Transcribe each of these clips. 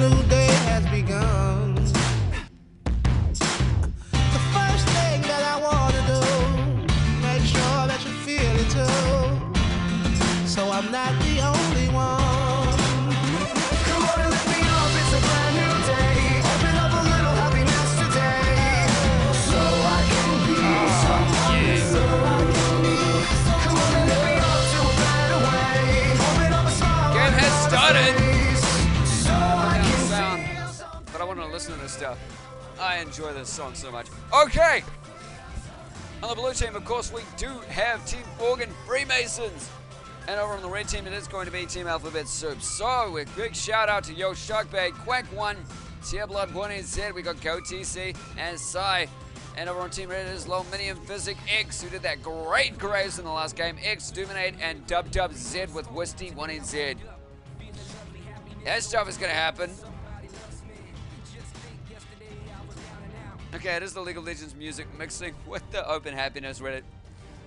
new day has begun. The first thing that I want to do, make sure that you feel it too, so I'm not the only one. Come on and let me up, it's a brand new day. Open up a little happiness today, so I can be someone. So I can be. Come on and let me up to a better way. Open up a smile. Game has started. So I can Sound. feel something. But I want to listen to this stuff. I enjoy this song so much. Okay. On the blue team, of course, we do have Team MorganFreeMasons. And over on the red team, it is going to be Team Alphabet Soup. So, a big shout out to Yo Sharkbait, Quack1, Blood 1NZ, we got GoTC and Sai. And over on Team Red, it is Lominium Physic X, who did that great graves in the last game. X, Duminate, and DubZ with Wisty 1NZ. That stuff is going to happen. Okay, it is the League of Legends music mixing with the Open Happiness Reddit.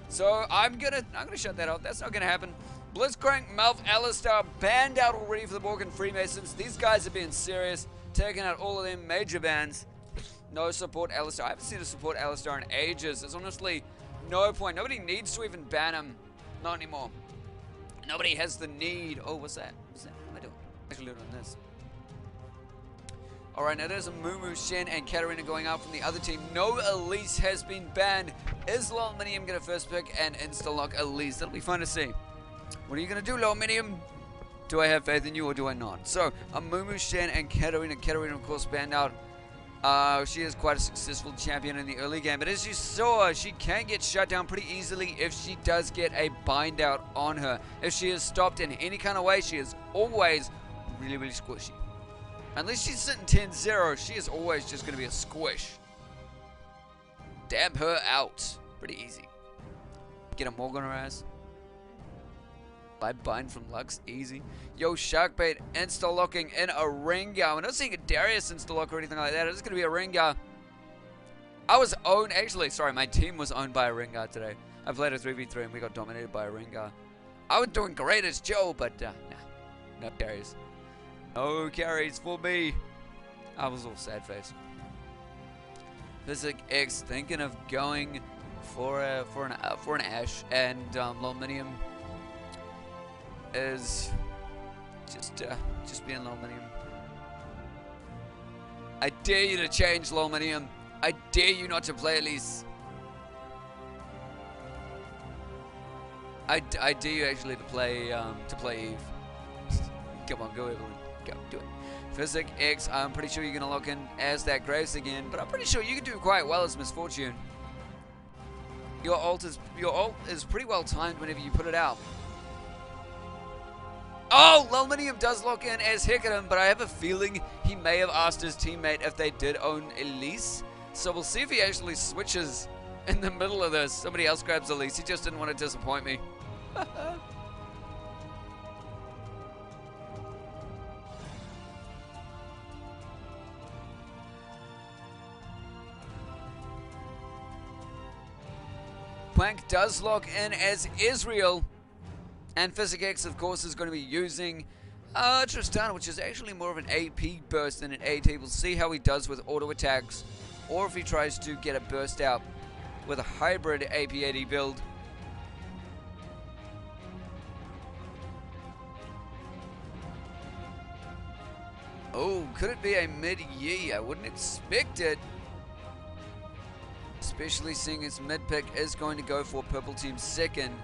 So I'm gonna shut that off. That's not gonna happen. Blitzcrank, Malf, Alistar banned out already for the MorganFreeMasons. These guys are being serious, taking out all of them major bans. No support Alistar. I haven't seen a support Alistar in ages. There's honestly no point. Nobody needs to even ban him. Not anymore. Nobody has the need. Oh, what's that? What's that? What am I doing? Actually doing this. Alright, now there's a Mumu, Shen, and Katarina going out from the other team. No Elise has been banned. Is Lominium going to first pick and insta-lock Elise? That'll be fun to see. What are you going to do, Lominium? Do I have faith in you or do I not? So, a Mumu, Shen, and Katarina. Katarina, of course, banned out. She is quite a successful champion in the early game. But as you saw, she can get shut down pretty easily if she does get a bind out on her. If she is stopped in any kind of way, she is always really, really squishy. Unless she's sitting 10-0, she is always just going to be a squish. Dab her out. Pretty easy. Get a Morgan on her ass. Buy bind from Lux. Easy. Yo, Sharkbait insta-locking in a Rengar. We're not seeing a Darius insta-lock or anything like that. It's going to be a Rengar. I was owned. Actually, sorry, my team was owned by a Rengar today. I played a 3v3 and we got dominated by a Rengar. I was doing great as Joe, but nah. No Darius. No carries for me. I was all sad face. Physic X thinking of going for an Ash, and Lominium is just being Lominium. I dare you to change, Lominium. I dare you not to play Elise. I dare you actually to play Eve. Come on, go Evelyn. Go, do it. Physic X, I'm pretty sure you're going to lock in as that Graves again, but I'm pretty sure you can do quite well as Misfortune. Your ult is pretty well timed whenever you put it out. Oh, Lominium does lock in as Hecarim, but I have a feeling he may have asked his teammate if they did own Elise. So we'll see if he actually switches in the middle of this. Somebody else grabs Elise. He just didn't want to disappoint me. Plank does lock in as Israel. And Physic X, of course, is going to be using Tristana, which is actually more of an AP burst than an AT. We'll see how he does with auto attacks, or if he tries to get a burst out with a hybrid AP-AD build. Oh, could it be a mid-Yi? I wouldn't expect it. Especially seeing its mid-pick is going to go for Purple Team's second.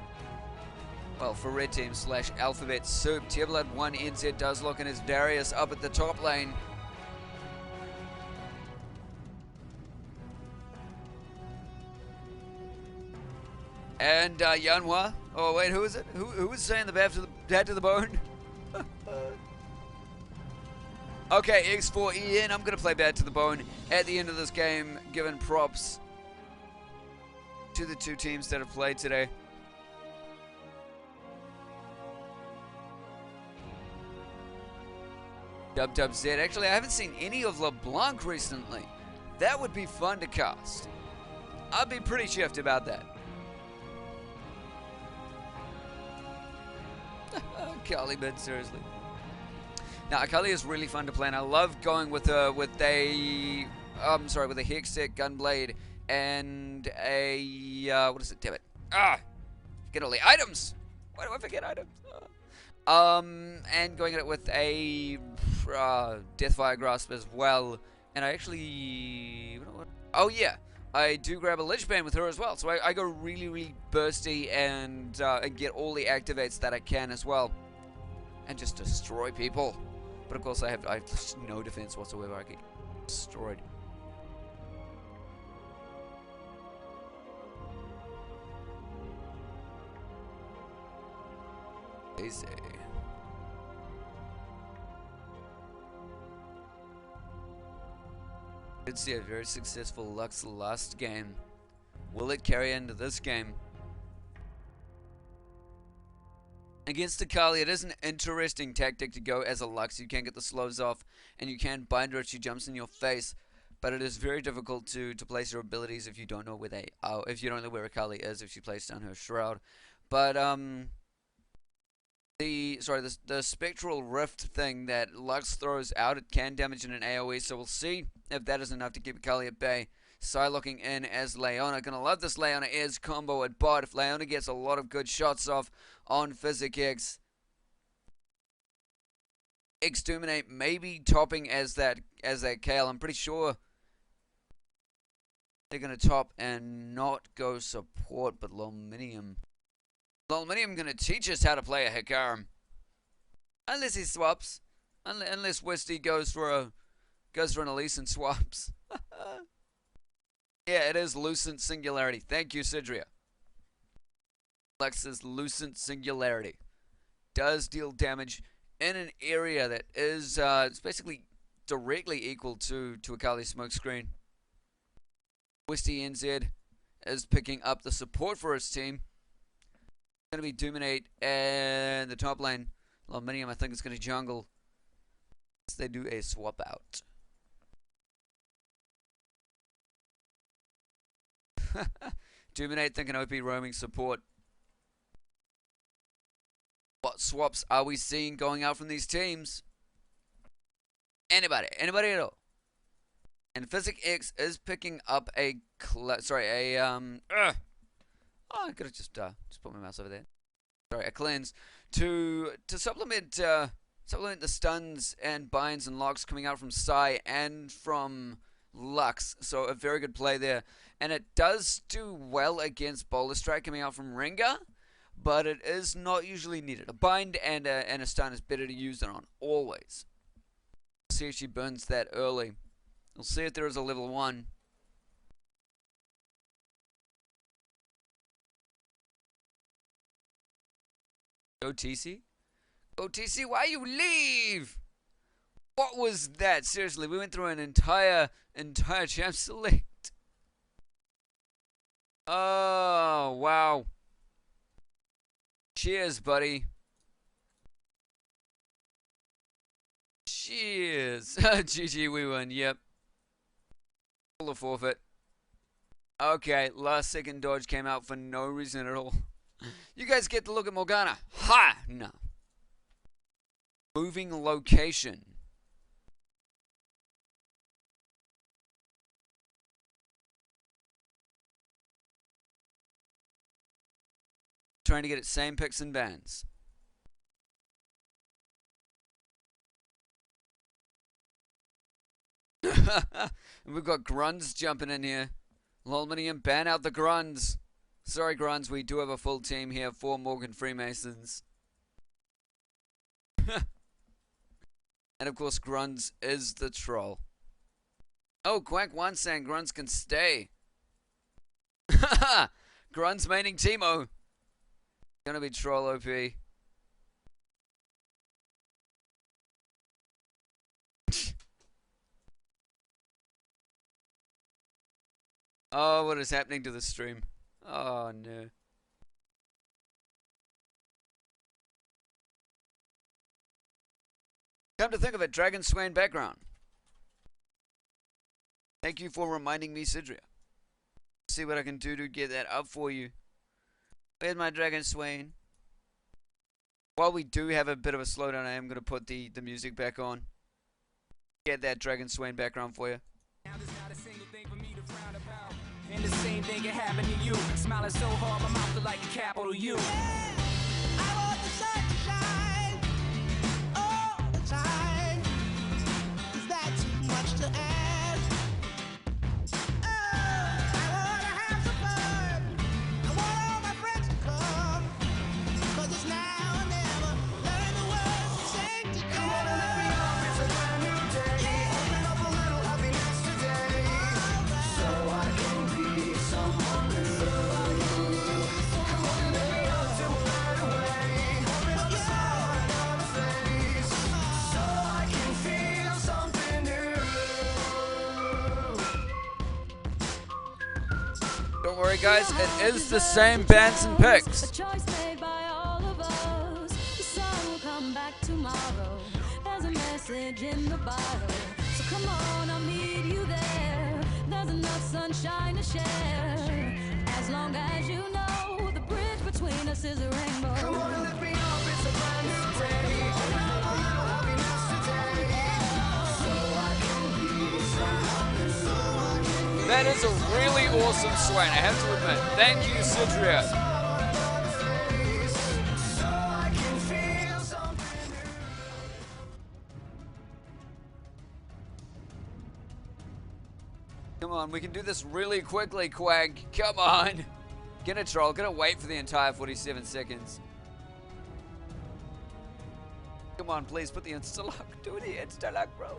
Well, for Red Team / Alphabet Soup. Blood 1NZ does look in as Darius up at the top lane. And Yanhua. Oh wait, who is it? Who was saying the bad to the bone? Okay, X4EN. I'm gonna play bad to the bone at the end of this game, giving props to the two teams that have played today. DubZ. Actually, I haven't seen any of LeBlanc recently. That would be fun to cast. I'd be pretty chuffed about that. Carly Bid, seriously. Now, Akali is really fun to play, and I love going with a with a Hex set, Gunblade, and a what is it? Damn it! Get all the items. Why do I forget items? And going at it with a Deathfire Grasp as well, and I actually, oh yeah, I do grab a Lich Bane with her as well, so I go really, really bursty and get all the activates that I can as well, and just destroy people. But of course, I have just no defense whatsoever. I get destroyed. Easy. Did see a very successful Lux last game. Will it carry into this game? Against Akali, it is an interesting tactic to go as a Lux. You can get the slows off, and you can bind her if she jumps in your face. But it is very difficult to place your abilities if you don't know where they are. If you don't know where Akali is, if she plays down her shroud. But the spectral rift thing that Lux throws out, it can damage in an AoE. So we'll see if that is enough to keep Akali at bay. Psylocking in as Leona. Gonna love this Leona Airs combo at bot. If Leona gets a lot of good shots off on Physic X. Exterminate maybe topping as that Kale. I'm pretty sure they're gonna top and not go support, but Lominium. Lominium gonna teach us how to play a Hikarum. Unless he swaps. Unless Westy goes for an Elise and swaps. Yeah, it is Lucent Singularity. Thank you, Sidria. Lux's Lucent Singularity does deal damage in an area that is it's basically directly equal to Akali's Smokescreen. Westy NZ is picking up the support for his team. Going to be Dominate and the top lane. Lominium, I think, is going to jungle. They do a swap out. Dominate thinking OP roaming support. What swaps are we seeing going out from these teams? Anybody at all? And Physic X is picking up a I could have just put my mouse over there. Sorry, a cleanse to supplement the stuns and binds and locks coming out from Psy and from Lux. So a very good play there. And it does do well against Boulder Strike coming out from Ringa, but it is not usually needed. A bind and a stun is better to use than on always. See if she burns that early. We'll see if there is a level 1. Go TC? Go TC, why you leave? What was that? Seriously, we went through an entire champ select. Oh, wow. Cheers, buddy. Cheers. GG, we won, yep. Full of forfeit. Okay, last second dodge came out for no reason at all. You guys get to look at Morgana. Ha! No. Moving location. Trying to get its same picks and bans. We've got Grunz jumping in here. Lolminium, ban out the Grunz. Sorry, Grunz, we do have a full team here for Morgan Freemasons. And of course, Grunz is the troll. Oh, Quack1 saying Grunz can stay. Grunz maining Teemo. Gonna be troll OP. Oh, what is happening to the stream? Oh, no. Come to think of it, Dragon Swain background. Thank you for reminding me, Sidria. See what I can do to get that up for you. Where's my Dragon Swain? While we do have a bit of a slowdown, I am going to put the music back on. Get that Dragon Swain background for you. Now there's not a single thing for me to frown about. And the same thing can happen to you. Smiling so hard, my mouth is like a capital U. I want the sun to shine all the time. Is that too much to ask? I wanna have some fun. I want all my friends to come. 'Cause it's now or never. Learn the words and sing together. Come on and let me up, it's a brand new day. Open up a little happiness today. So I can be someone new. Come on and let me up till we're right away. Open up the sun on the face. So I can feel something new. Don't worry, guys. It is the same bands and picks. A choice made by all of us. The sun will come back tomorrow. There's a message in the bottle. So come on, I'll meet you there. There's enough sunshine to share. As long as you know the bridge between us is a rainbow. Come on and let me up, it's a brand new day. Open up a little happiness today. So I can be someone new. That is a really awesome swain, I have to admit. Thank you, Sidria. So I can feel something new. Come on, we can do this really quickly, Quag. Come on. Gonna troll, gonna wait for the entire 47 seconds. Come on, please put the insta-lock. Do the insta-lock, bro.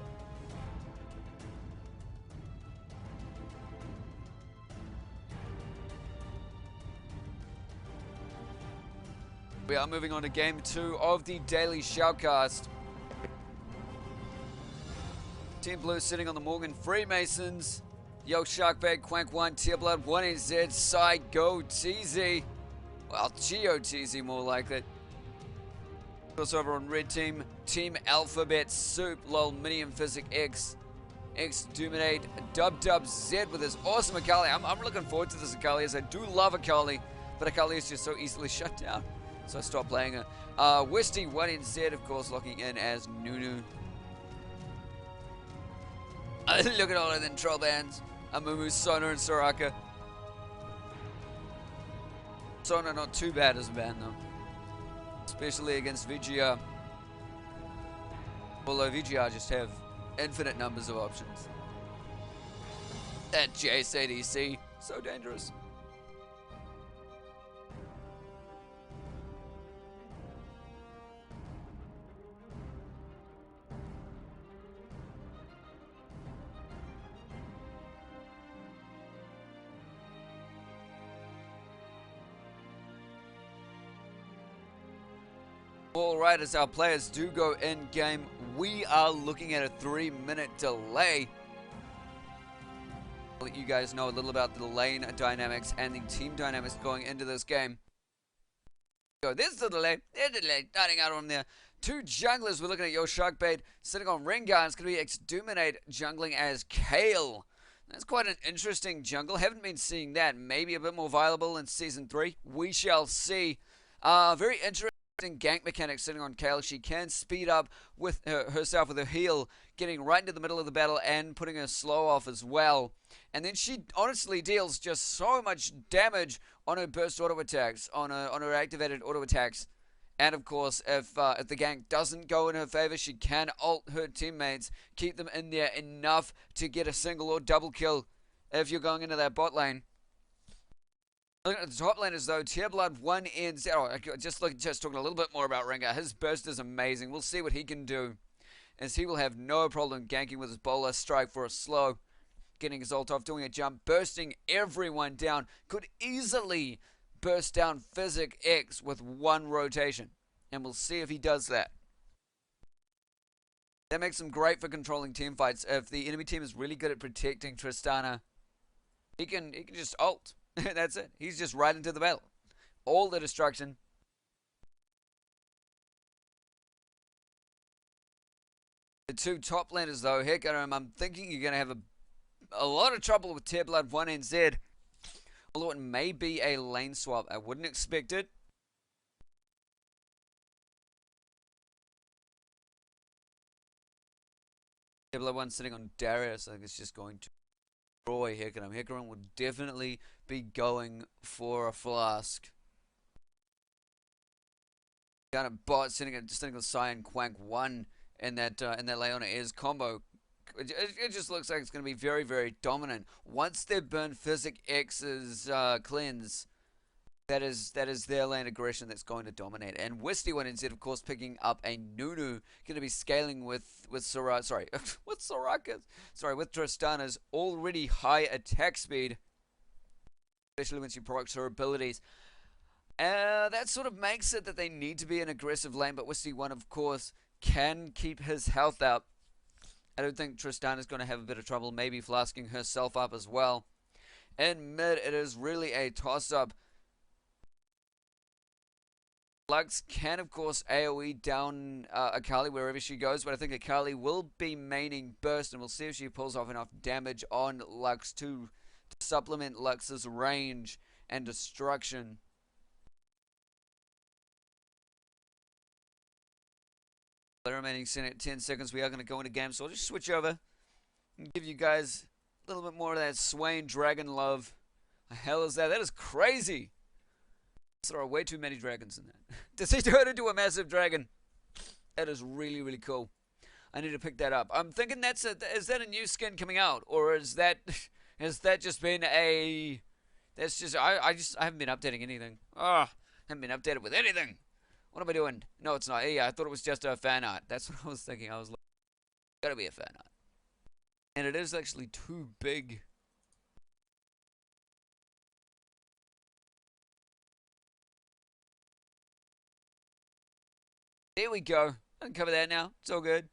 We are moving on to game 2 of the Daily Shoutcast. Team Blue sitting on the MorganFreeMasons. Yo, Sharkbait, Quank 1, Tearblood, 1NZ, Psy, Go, TZ. Well, Geo TZ more like it. Also over on Red Team, Team Alphabet, Soup, LOL, Minium, Physic, X, Dominate, Dub Z with his awesome Akali. I'm looking forward to this Akali, as I do love Akali, but Akali is just so easily shut down. So I stopped playing her. Westy, 1NZ, of course, locking in as Nunu. Look at all of them troll bands. Amumu, Sona, and Soraka. Sona not too bad as a band though. Especially against VGR. Although VGR just have infinite numbers of options. That JSADC, so dangerous. Alright, as our players do go in game, we are looking at a 3-minute delay. I'll let you guys know a little about the lane dynamics and the team dynamics going into this game. So there's the delay, starting out on there. 2 junglers, we're looking at Yo Sharkbait sitting on Rengar. It's going to be Exterminate jungling as Kale. That's quite an interesting jungle. Haven't been seeing that. Maybe a bit more viable in Season 3. We shall see. Very interesting gank mechanics sitting on Kale. She can speed up with herself with her heal, getting right into the middle of the battle and putting her slow off as well. And then she honestly deals just so much damage on her burst auto attacks, on her activated auto attacks. And of course, if the gank doesn't go in her favor, she can ult her teammates, keep them in there enough to get a single or double kill if you're going into that bot lane. Looking at the top laners though, Tearblood 1NZ. Oh, just talking a little bit more about Rengar. His burst is amazing. We'll see what he can do, as he will have no problem ganking with his bowler strike for a slow, getting his ult off, doing a jump, bursting everyone down. Could easily burst down Physic X with one rotation, and we'll see if he does that. That makes him great for controlling team fights. If the enemy team is really good at protecting Tristana, he can just ult. That's it. He's just right into the battle. All the destruction. The 2 top laners though, heck, I'm thinking you're going to have a lot of trouble with Tearblood 1NZ. Although it may be a lane swap. I wouldn't expect it. Level 1 sitting on Darius. I think it's just going to destroy Hecarim. Hecarim will definitely be going for a flask. Got a bot sitting on Cyan Quank 1 in that Leona Ayres combo. It just looks like it's going to be very, very dominant. Once they burn Physic X's cleanse, that is their lane aggression that's going to dominate. And Wisty one instead, of course, picking up a Nunu, going to be scaling with Soraka. Sorry, with Soraka's. Sorry, with Tristana's already high attack speed, especially when she procs her abilities. That sort of makes it that they need to be an aggressive lane, but Wisty one, of course, can keep his health up. I don't think Tristana's going to have a bit of trouble, maybe flasking herself up as well. In mid, it is really a toss-up. Lux can, of course, AoE down Akali wherever she goes, but I think Akali will be maining Burst, and we'll see if she pulls off enough damage on Lux to supplement Lux's range and destruction. The remaining 10 seconds, we are going to go into game, so I'll just switch over and give you guys a little bit more of that Swain Dragon love. The hell is that? That is crazy! There are way too many dragons in that. Does he turn into a massive dragon? That is really, really cool. I need to pick that up. I'm thinking is that a new skin coming out? Or is that just been a... That's just... I haven't been updating anything. I haven't been updated with anything. What am I doing? No, it's not. Yeah, I thought it was just a fan art. That's what I was thinking. I was like, gotta be a fan art. And it is actually too big. There we go. I can cover that now. It's all good.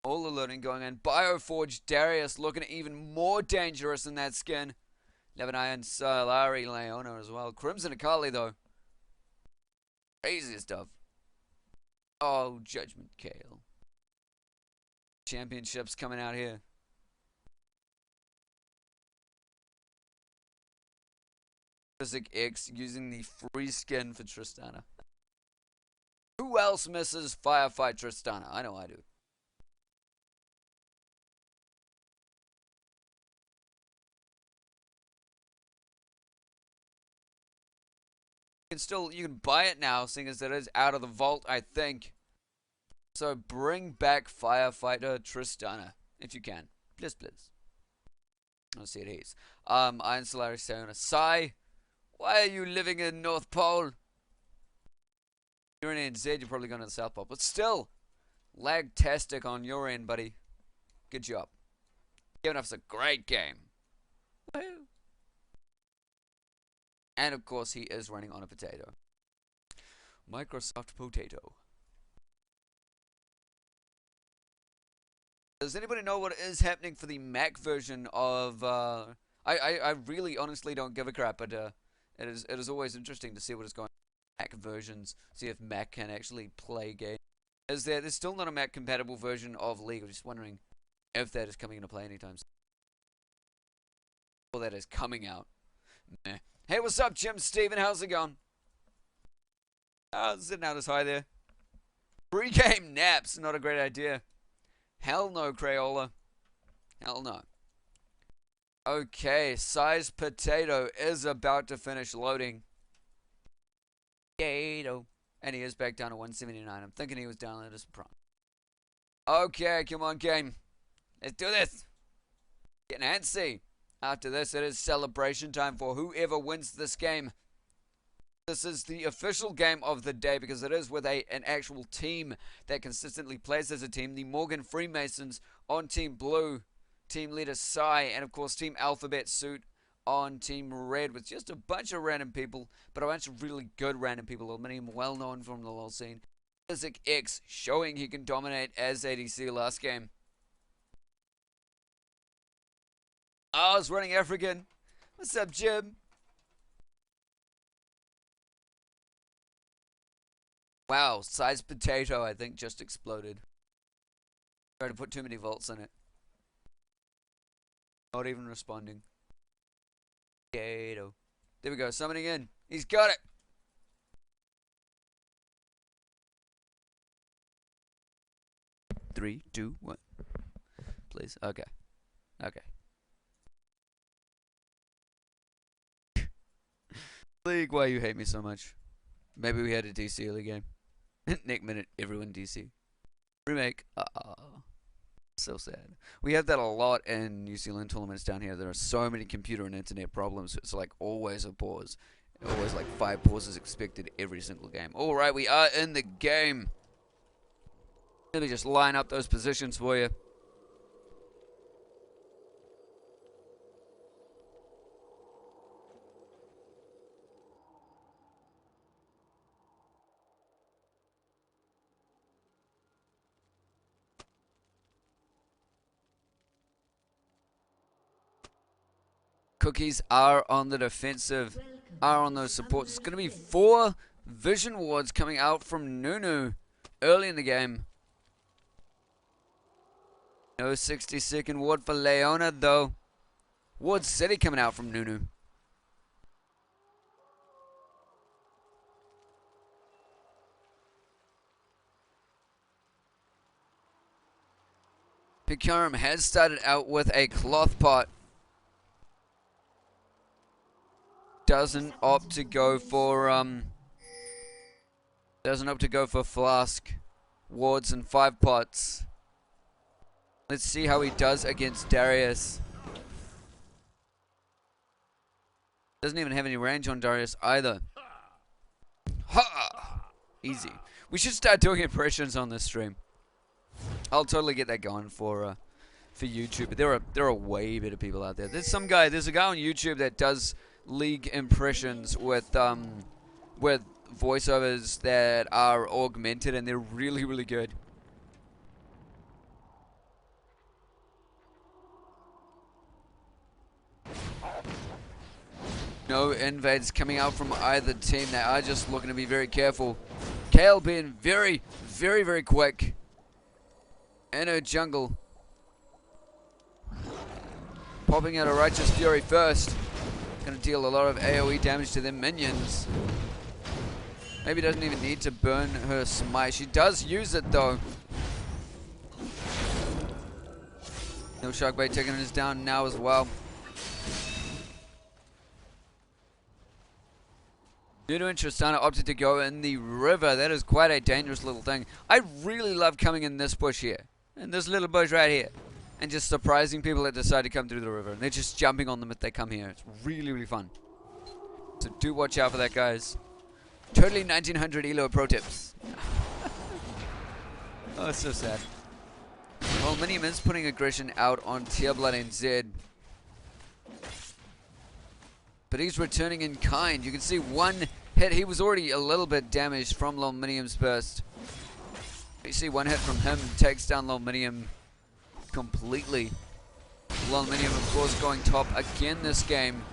All the loading going in. Bioforge Darius looking even more dangerous than that skin. Lebanon and Solari Leona as well. Crimson Akali though. Crazy stuff. Oh, Judgment Kale. Championships coming out here. Physic X using the free skin for Tristana. Who else misses Firefight Tristana? I know I do. You can buy it now, seeing as it is out of the vault, I think. So bring back Firefighter Tristana, if you can. Please, please. Let's see it is. Iron Solari Sayona. Sai, why are you living in North Pole? You're in NZ, you're probably going to the South Pole. But still, lag-tastic on your end, buddy. Good job. Giving us a great game. Woo. And of course, he is running on a potato. Microsoft Potato. Does anybody know what is happening for the Mac version of... I really honestly don't give a crap, but it is always interesting to see what is going on with Mac versions. See if Mac can actually play games. There's still not a Mac compatible version of League. I'm just wondering if that is coming into play anytime soon. Or that is coming out. Meh. Hey, what's up, Jim Steven? How's it going? Sitting out as high there. Pre-game naps, not a great idea. Hell no, Crayola. Hell no. Okay, Size Potato is about to finish loading. Potato. And he is back down to 179. I'm thinking he was down at his prime. Okay, come on, game. Let's do this. Getting antsy. After this, it is celebration time for whoever wins this game. This is the official game of the day because it is with an actual team that consistently plays as a team. The TheMorganFreeMasons on Team Blue, Team Leader Sai, and of course Team Alphabet Suit on Team Red with just a bunch of random people, but a bunch of really good random people, many of them well known from the LoL scene. Physic X showing he can dominate as ADC last game. Oh, I was running African. What's up, Jim? Wow, Size Potato, I think, just exploded. Tried to put too many volts in it. Not even responding. Potato. There we go, summoning in. He's got it. 3, 2, 1. Please. Okay. Okay. League, why you hate me so much? Maybe we had a DC early game. Next minute, everyone DC. Remake. So sad. We have that a lot in New Zealand tournaments down here. There are so many computer and internet problems. It's like always a pause. Always like 5 pauses expected every single game. Alright, we are in the game. Let me just line up those positions for you. Cookies are on the defensive, are on those supports. It's going to be 4 vision wards coming out from Nunu early in the game. No 60-second ward for Leona, though. Ward City coming out from Nunu. Pikarum has started out with a cloth pot. Doesn't opt to go for flask, wards, and 5 pots. Let's see how he does against Darius. Doesn't even have any range on Darius either. Ha! Easy. We should start doing impressions on this stream. I'll totally get that going for YouTube. But there are way better people out there. There's a guy on YouTube that does League impressions with voiceovers that are augmented, and they're really, really good. No invades coming out from either team. They are just looking to be very careful. Kale being very, very, very quick in her jungle. Popping out a Righteous Fury first. Going to deal a lot of AoE damage to their minions. Maybe doesn't even need to burn her smite. She does use it though. No Sharkbait taking us down now as well. Nunu and Tristana opted to go in the river. That is quite a dangerous little thing. I really love coming in this bush here. In this little bush right here. And just surprising people that decide to come through the river. And they're just jumping on them if they come here. It's really, really fun. So do watch out for that, guys. Totally 1900 Elo pro tips. Oh, it's so sad. Well, Minium is putting aggression out on Tearblood NZ. But he's returning in kind. You can see one hit. He was already a little bit damaged from Lominium's burst. You see one hit from him takes down Lominium completely. Lominium, of course, going top again this game.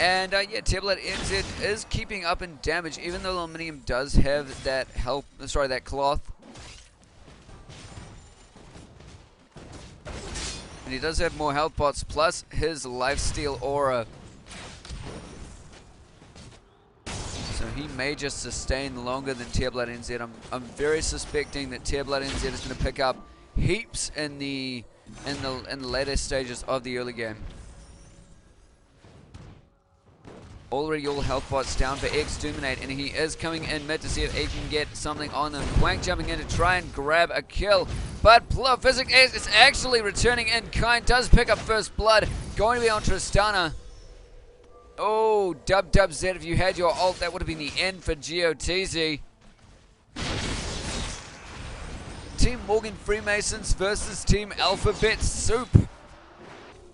And yeah, Tearblood NZ is keeping up in damage, even though Lominium does have that that cloth. And he does have more health pots, plus his lifesteal aura. So he may just sustain longer than Tearblood NZ. I'm very suspecting that Tearblood NZ is going to pick up heaps in the later stages of the early game. Already all health pots down for Exterminate, and he is coming in mid to see if he can get something on them. Quank jumping in to try and grab a kill, but Physic is actually returning in kind, does pick up first blood, going to be on Tristana. Oh, Dub Z, if you had your ult, that would have been the end for GOTZ. Team Morgan Freemasons versus Team Alphabet Soup.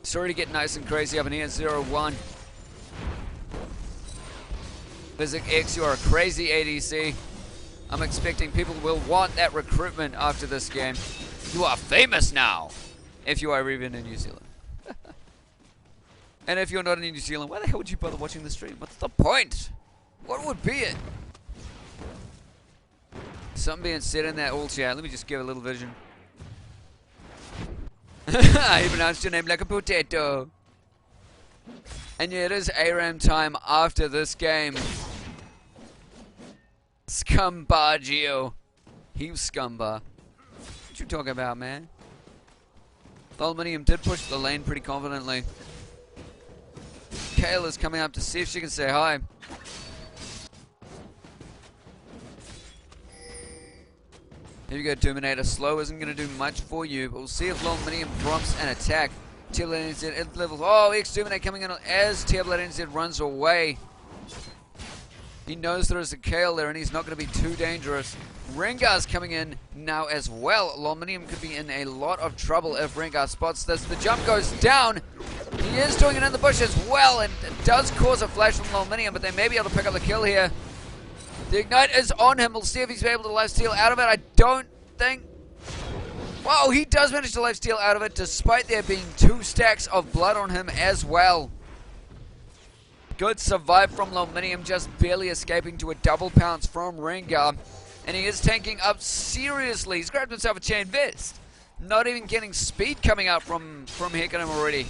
Sorry to get nice and crazy up in here, 0-1. Physic X, you are a crazy ADC. I'm expecting people will want that recruitment after this game. You are famous now, if you are even in New Zealand. And if you're not in New Zealand, why the hell would you bother watching the stream? What's the point? What would be it? Something being said in that all chat. Let me just give a little vision. I pronounced your name like a potato. And yeah, it is ARAM time after this game. Scumbar Geo. He was Scumbar. Don't you you talking about, man? Aluminium did push the lane pretty confidently. Kale is coming up to see if she can say hi. Here you go, Terminator. Slow isn't going to do much for you, but we'll see if Aluminium prompts an attack. Tablet NZ at level. Oh, Exterminate coming in as Tablet NZ runs away. He knows there is a Kale there and he's not going to be too dangerous. Rengar's coming in now as well. Aluminium could be in a lot of trouble if Rengar spots this. The jump goes down. He is doing it in the bush as well, and it does cause a flash from Aluminium, but they may be able to pick up the kill here. The Ignite is on him. We'll see if he's able to lifesteal out of it. I don't think... Wow, he does manage to lifesteal out of it, despite there being 2 stacks of blood on him as well. Good survive from Aluminium, just barely escaping to a double pounce from Rengar. And he is tanking up seriously. He's grabbed himself a chain vest. Not even getting speed coming out from Heckenham already.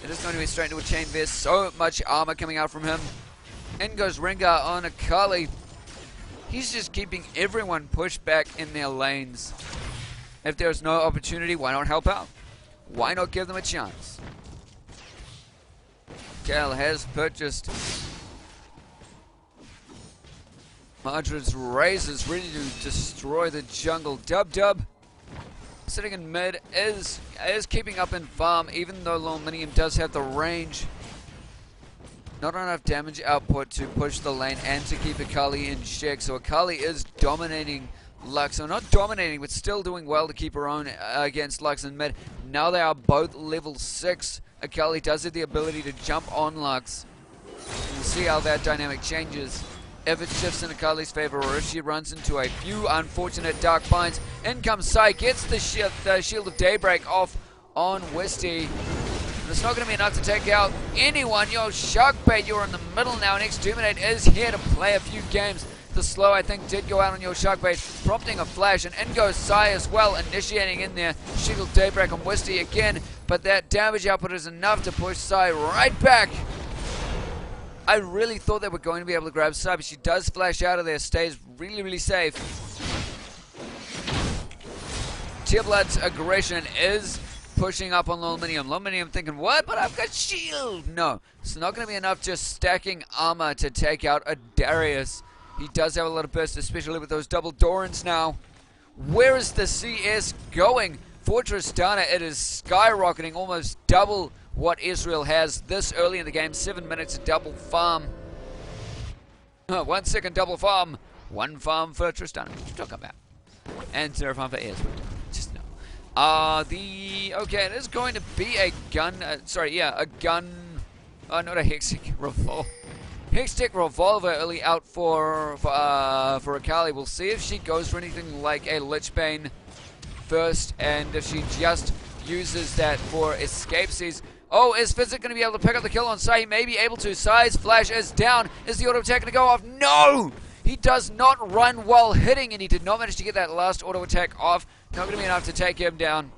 It is going to be straight into a chain vest. So much armor coming out from him. In goes Rengar on Akali. He's just keeping everyone pushed back in their lanes. If there's no opportunity, why not help out? Why not give them a chance? Cal has purchased Madrid's razors, ready to destroy the jungle. Dub sitting in mid is keeping up in farm, even though Aluminium does have the range. Not enough damage output to push the lane and to keep Akali in check. So Akali is dominating Lux. So not dominating, but still doing well to keep her own against Lux in mid. Now they are both level 6. Akali does have the ability to jump on Lux. We'll see how that dynamic changes. If it shifts in Akali's favor, or if she runs into a few unfortunate Dark Pines. In comes Sai, gets the Shield of Daybreak off on Westy. It's not going to be enough to take out anyone. Yo, Sharkbait, you're in the middle now, and Exterminate is here to play a few games. The slow, I think, did go out on your Sharkbait, prompting a flash, and in goes Sai as well, initiating in there. Shield of Daybreak on Westy again, but that damage output is enough to push Sai right back. I really thought they were going to be able to grab Sai, but she does flash out of there, stays really, really safe. Tearblood's aggression is pushing up on Aluminium. Aluminium thinking, what? But I've got shield! No, it's not going to be enough just stacking armor to take out a Darius. He does have a lot of burst, especially with those double Dorans now. Where is the CS going? For Tristana, it is skyrocketing, almost double what Israel has this early in the game. 7 minutes to double farm. 1 second double farm. 1 farm for Tristana. What you talking about? And 0 farm for Israel. Just no. Okay, it is going to be a gun. A gun. Not a Hextech revolver. Hextech revolver early out for Akali. We'll see if she goes for anything like a Lichbane first, and if she just uses that for escapesies. Oh, is Physic going to be able to pick up the kill on Sai? He may be able to. Sai's flash is down. Is the auto attack going to go off? No! He does not run while hitting, and he did not manage to get that last auto attack off. Not going to be enough to take him down.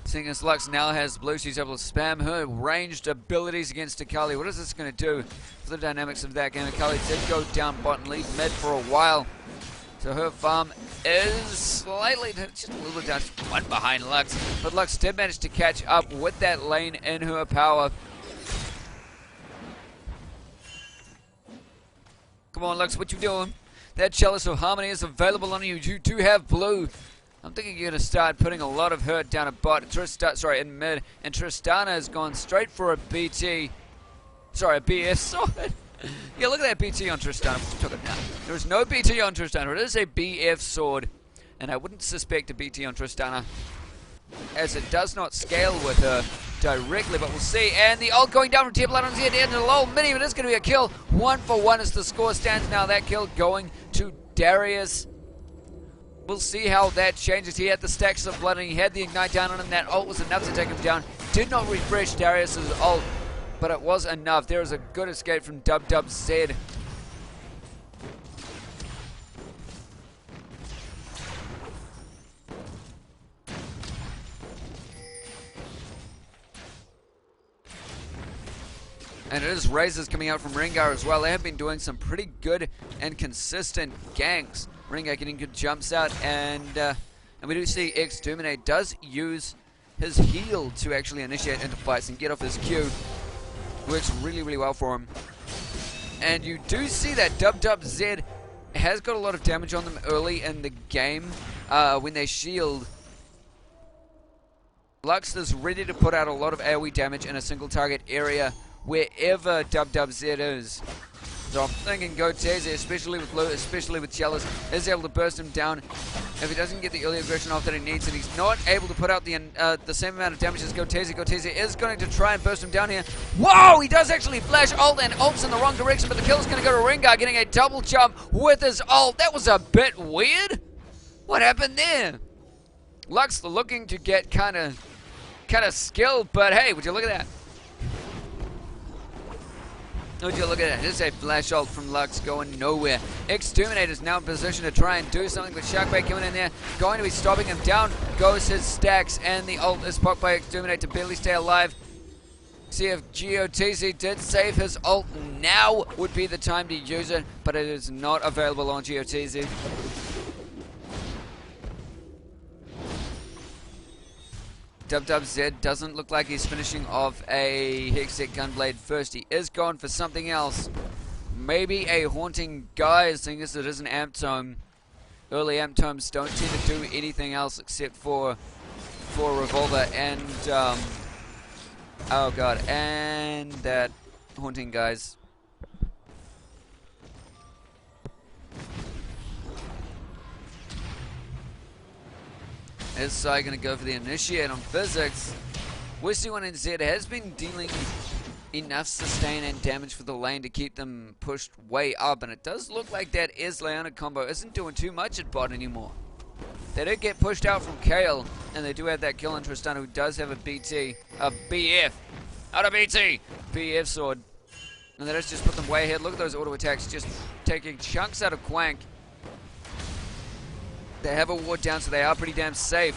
Seeing as Lux now has blue, she's able to spam her ranged abilities against Akali. What is this going to do for the dynamics of that game? Akali did go down bot and leave mid for a while. So her farm is slightly, just a little bit down, just 1 behind Lux. But Lux did manage to catch up with that lane in her power. Come on, Lux, what you doing? That Chalice of Harmony is available on you. You do have blue. I'm thinking you're going to start putting a lot of hurt down at bot. In mid. And Tristana has gone straight for a BT. Sorry, a BF sword. Yeah, look at that BT on Tristana. Took it down. There is no BT on Tristana. It is a BF sword. And I wouldn't suspect a BT on Tristana, as it does not scale with her directly, but we'll see. And the ult going down from Tearblood on the end of the low mini, but it's going to be a kill. 1 for 1 as the score stands now. That kill going to Darius. We'll see how that changes. He had the stacks of blood and he had the ignite down on him. That ult was enough to take him down. Did not refresh Darius's ult, but it was enough. There is a good escape from Z. And it is razors coming out from Rengar as well. They have been doing some pretty good and consistent ganks. Rengar getting good jumps out, and we do see Exterminate does use his heal to actually initiate into fights and get off his Q. Works really, really well for him. And you do see that Z has got a lot of damage on them early in the game when they shield. Lux is ready to put out a lot of AoE damage in a single target area wherever Z is. So I'm thinking Goatese, especially with Blue, especially with Chalice, is able to burst him down. If he doesn't get the early aggression off that he needs, and he's not able to put out the same amount of damage as Goatese. Goatese is going to try and burst him down here. Whoa! He does actually flash ult, and ult's in the wrong direction, but the kill is going to go to Rengar, getting a double jump with his ult. That was a bit weird. What happened there? Lux looking to get kind of skilled, but hey, would you look at that? Would you look at that? There's a flash ult from Lux going nowhere. Exterminate is now in position to try and do something, but Sharkbait coming in there, going to be stopping him. Down goes his stacks, and the ult is popped by Exterminate to barely stay alive. See if GOTZ did save his ult. Now would be the time to use it, but it is not available on GOTZ. Z doesn't look like he's finishing off a Hextech Gunblade first. He is going for something else. Maybe a Haunting Guise, seeing as it is an Amp Tome. Early Amp Tomes don't tend to do anything else except for Revolver and oh god, and that Haunting Guise. Is Sai going to go for the initiate on Physics? Wisty1NZ has been dealing enough sustain and damage for the lane to keep them pushed way up, and it does look like that Leona combo isn't doing too much at bot anymore. They did get pushed out from Kale, and they do have that kill on Tristana, who does have a BF, not a BT, BF sword. And that has just put them way ahead. Look at those auto attacks, just taking chunks out of Quank. They have a ward down, so they are pretty damn safe.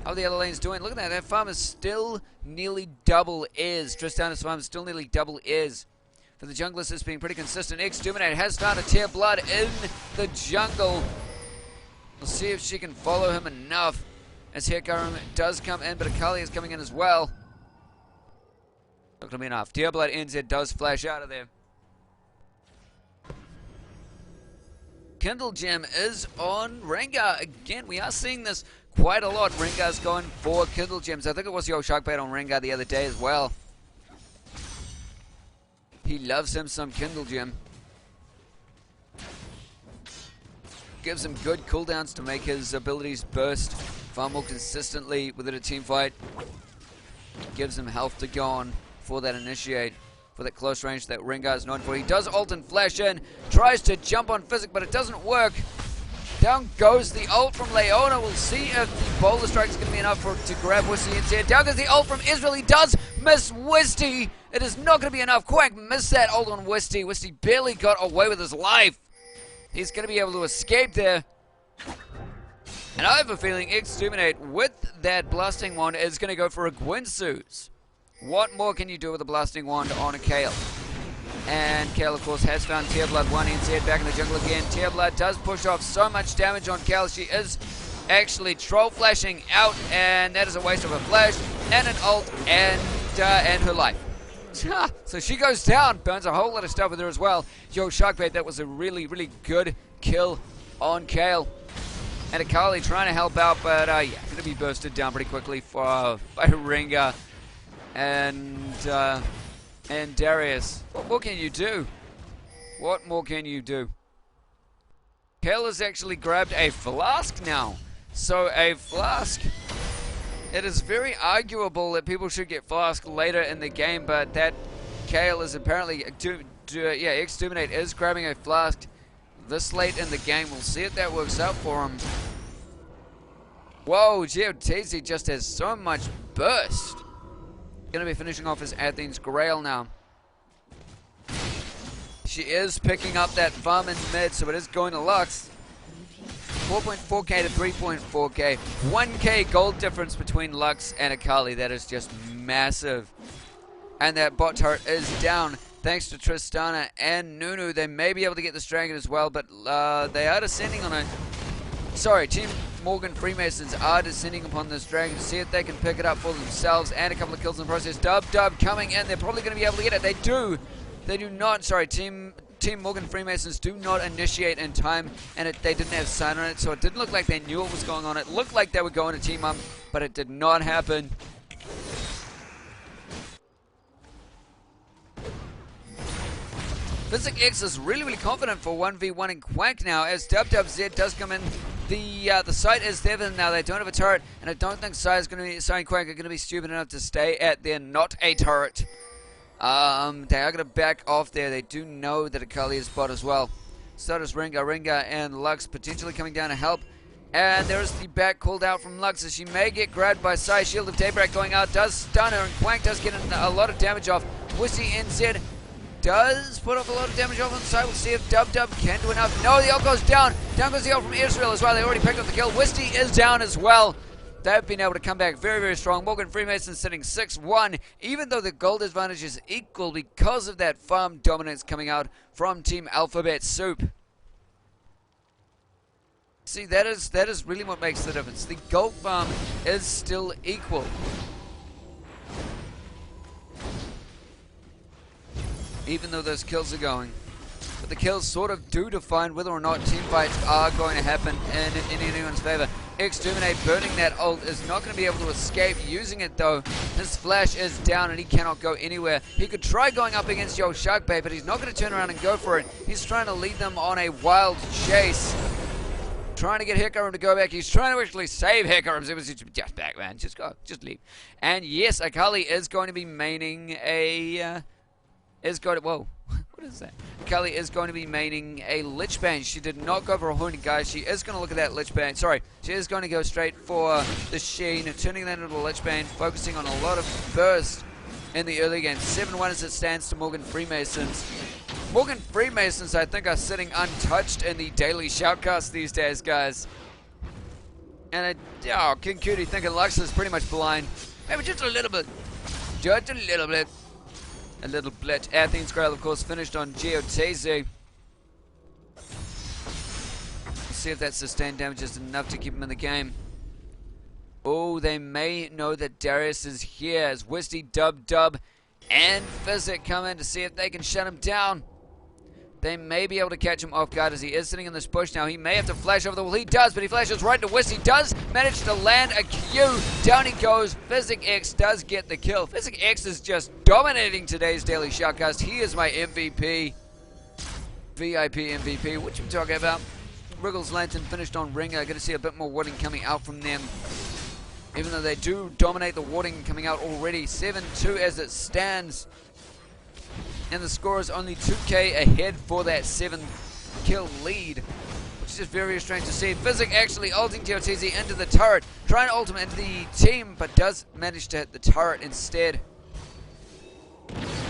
How are the other lanes doing? Look at that. That farm is still nearly double is. Tristana's farm is still nearly double is. For the junglers, it's been pretty consistent. Exterminate has started to tear blood in the jungle. We'll see if she can follow him enough. As Hekarim does come in, but Akali is coming in as well. Not going to be enough. Tear blood NZ does flash out of there. Kindle Gem is on Rengar. Again, we are seeing this quite a lot. Rengar's going for Kindle Gems. I think it was Yo Sharkbait on Rengar the other day as well. He loves him some Kindle Gem. Gives him good cooldowns to make his abilities burst far more consistently within a team fight. Gives him health to go on for that initiate. For that close range that Rengar is known for. He does ult and flash in. Tries to jump on Physic, but it doesn't work. Down goes the ult from Leona. We'll see if the boulder strike is going to be enough to grab Wisty instead. Down goes the ult from Israel. He does miss Wisty. It is not going to be enough. Quank missed that ult on Wisty. Wisty barely got away with his life. He's going to be able to escape there. And I have a feeling Exterminate with that Blasting Wand is going to go for a Gwynsu's. What more can you do with a Blasting Wand on a Kale? And Kale, of course, has found Tear Blood 1 NZ back in the jungle again. Tear Blood does push off so much damage on Kale. She is actually troll flashing out, and that is a waste of a flash and an ult and her life. So she goes down, burns a whole lot of stuff with her as well. Yo, Sharkbait, that was a really, really good kill on Kale. And Akali trying to help out, but yeah, going to be bursted down pretty quickly by Rengar. And Darius. What more can you do? What more can you do? Kale has actually grabbed a flask now. So a flask. It is very arguable that people should get flask later in the game, but that Kale is apparently Exterminate is grabbing a flask this late in the game. We'll see if that works out for him. Whoa, GeoTZ just has so much burst. Going to be finishing off his Athens Grail now. She is picking up that farm in mid, so it is going to Lux. 4.4k to 3.4k. 1k gold difference between Lux and Akali. That is just massive. And that bot turret is down. Thanks to Tristana and Nunu, they may be able to get this dragon as well, but they are descending on it. Sorry, Team Morgan Freemasons are descending upon this dragon to see if they can pick it up for themselves, and a couple of kills in the process. Dub coming in. They're probably going to be able to get it. They do. They do not. Sorry, Team Morgan Freemasons do not initiate in time, and they didn't have sight on it, so it didn't look like they knew what was going on. It looked like they were going to team up, but it did not happen. Physic X is really confident for 1v1 in Quank now, as Z does come in. The site is there now. They don't have a turret, and I don't think Sai and Quank are going to be stupid enough to stay at their not a turret. They are going to back off there. They do know that Akali is bot as well. So does Ringa and Lux potentially coming down to help. And there's the back called out from Lux as she may get grabbed by Sai. Shield of Daybreak going out, does stun her, and Quank does get a lot of damage off. Wissy NZ does put off a lot of damage off on the side. We'll see if Dub can do enough. No, the ult goes down. Down goes the ult from Israel as well. They already picked up the kill. Wisty is down as well. They've been able to come back very strong. Morgan Freemasons sitting 6-1, even though the gold advantage is equal because of that farm dominance coming out from Team Alphabet Soup. See, that is really what makes the difference. The gold farm is still equal. Even though those kills are going. But the kills sort of do define whether or not team fights are going to happen in anyone's favor. Exterminate burning that ult is not going to be able to escape using it though. His flash is down and he cannot go anywhere. He could try going up against Yo Sharkbait, but he's not going to turn around and go for it. He's trying to lead them on a wild chase. Trying to get Hecarim to go back. He's trying to actually save Hecarim. It was just back, man. Just go. Just leave. And yes, Akali is going to be maining a... Whoa. What is that? Akali is going to be maining a Lich Bane. She did not go for a Hornet, guys. She is going to look at that Lich Bane. Sorry. She is going to go straight for the Sheen, turning that into a Lich Bane, focusing on a lot of burst in the early game. 7-1 as it stands to Morgan Freemasons. Morgan Freemasons, I think, are sitting untouched in the daily shoutcast these days, guys. And King Cutie thinking Lux is pretty much blind. Maybe just a little bit. Just a little bit. A little bit. Athens Grail, of course, finished on Geotese. See if that sustained damage is enough to keep him in the game. Oh, they may know that Darius is here as Wisty, Dub, and Physic come in to see if they can shut him down. They may be able to catch him off guard as he is sitting in this bush now. He may have to flash over the wall. He does, but he flashes right into Wisty. Does manage to land a Q. Down he goes. Physic X does get the kill. Physic X is just dominating today's daily shoutcast. He is my MVP. VIP MVP. What you talking about? Wriggles Lantern finished on Ringer. Going to see a bit more warding coming out from them. Even though they do dominate the warding coming out already. 7-2 as it stands. And the score is only 2k ahead for that 7-kill lead, which is just very strange to see. Physic actually ulting Teotezi into the turret, trying to ult him into the team, but does manage to hit the turret instead.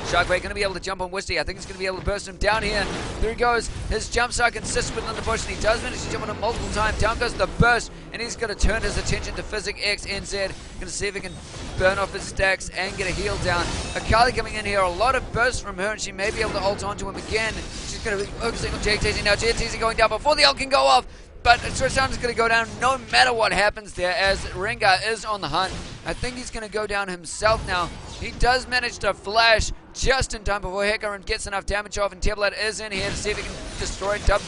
Sharkway going to be able to jump on Wisty. I think he's going to be able to burst him down here. There he goes. His jump start consists within the bush, and he does manage to jump on him multiple times. Down goes the burst, and he's going to turn his attention to Physic X NZ. Going to see if he can burn off his stacks and get a heal down. Akali coming in here. A lot of bursts from her, and she may be able to ult onto him again. She's going to be focusing on JTZ now. JTZ going down before the ult can go off. But Tristan is going to go down no matter what happens there, as Rengar is on the hunt. I think he's going to go down himself now. He does manage to flash just in time before Hecarim gets enough damage off, and Tablet is in here to see if he can destroy Dub.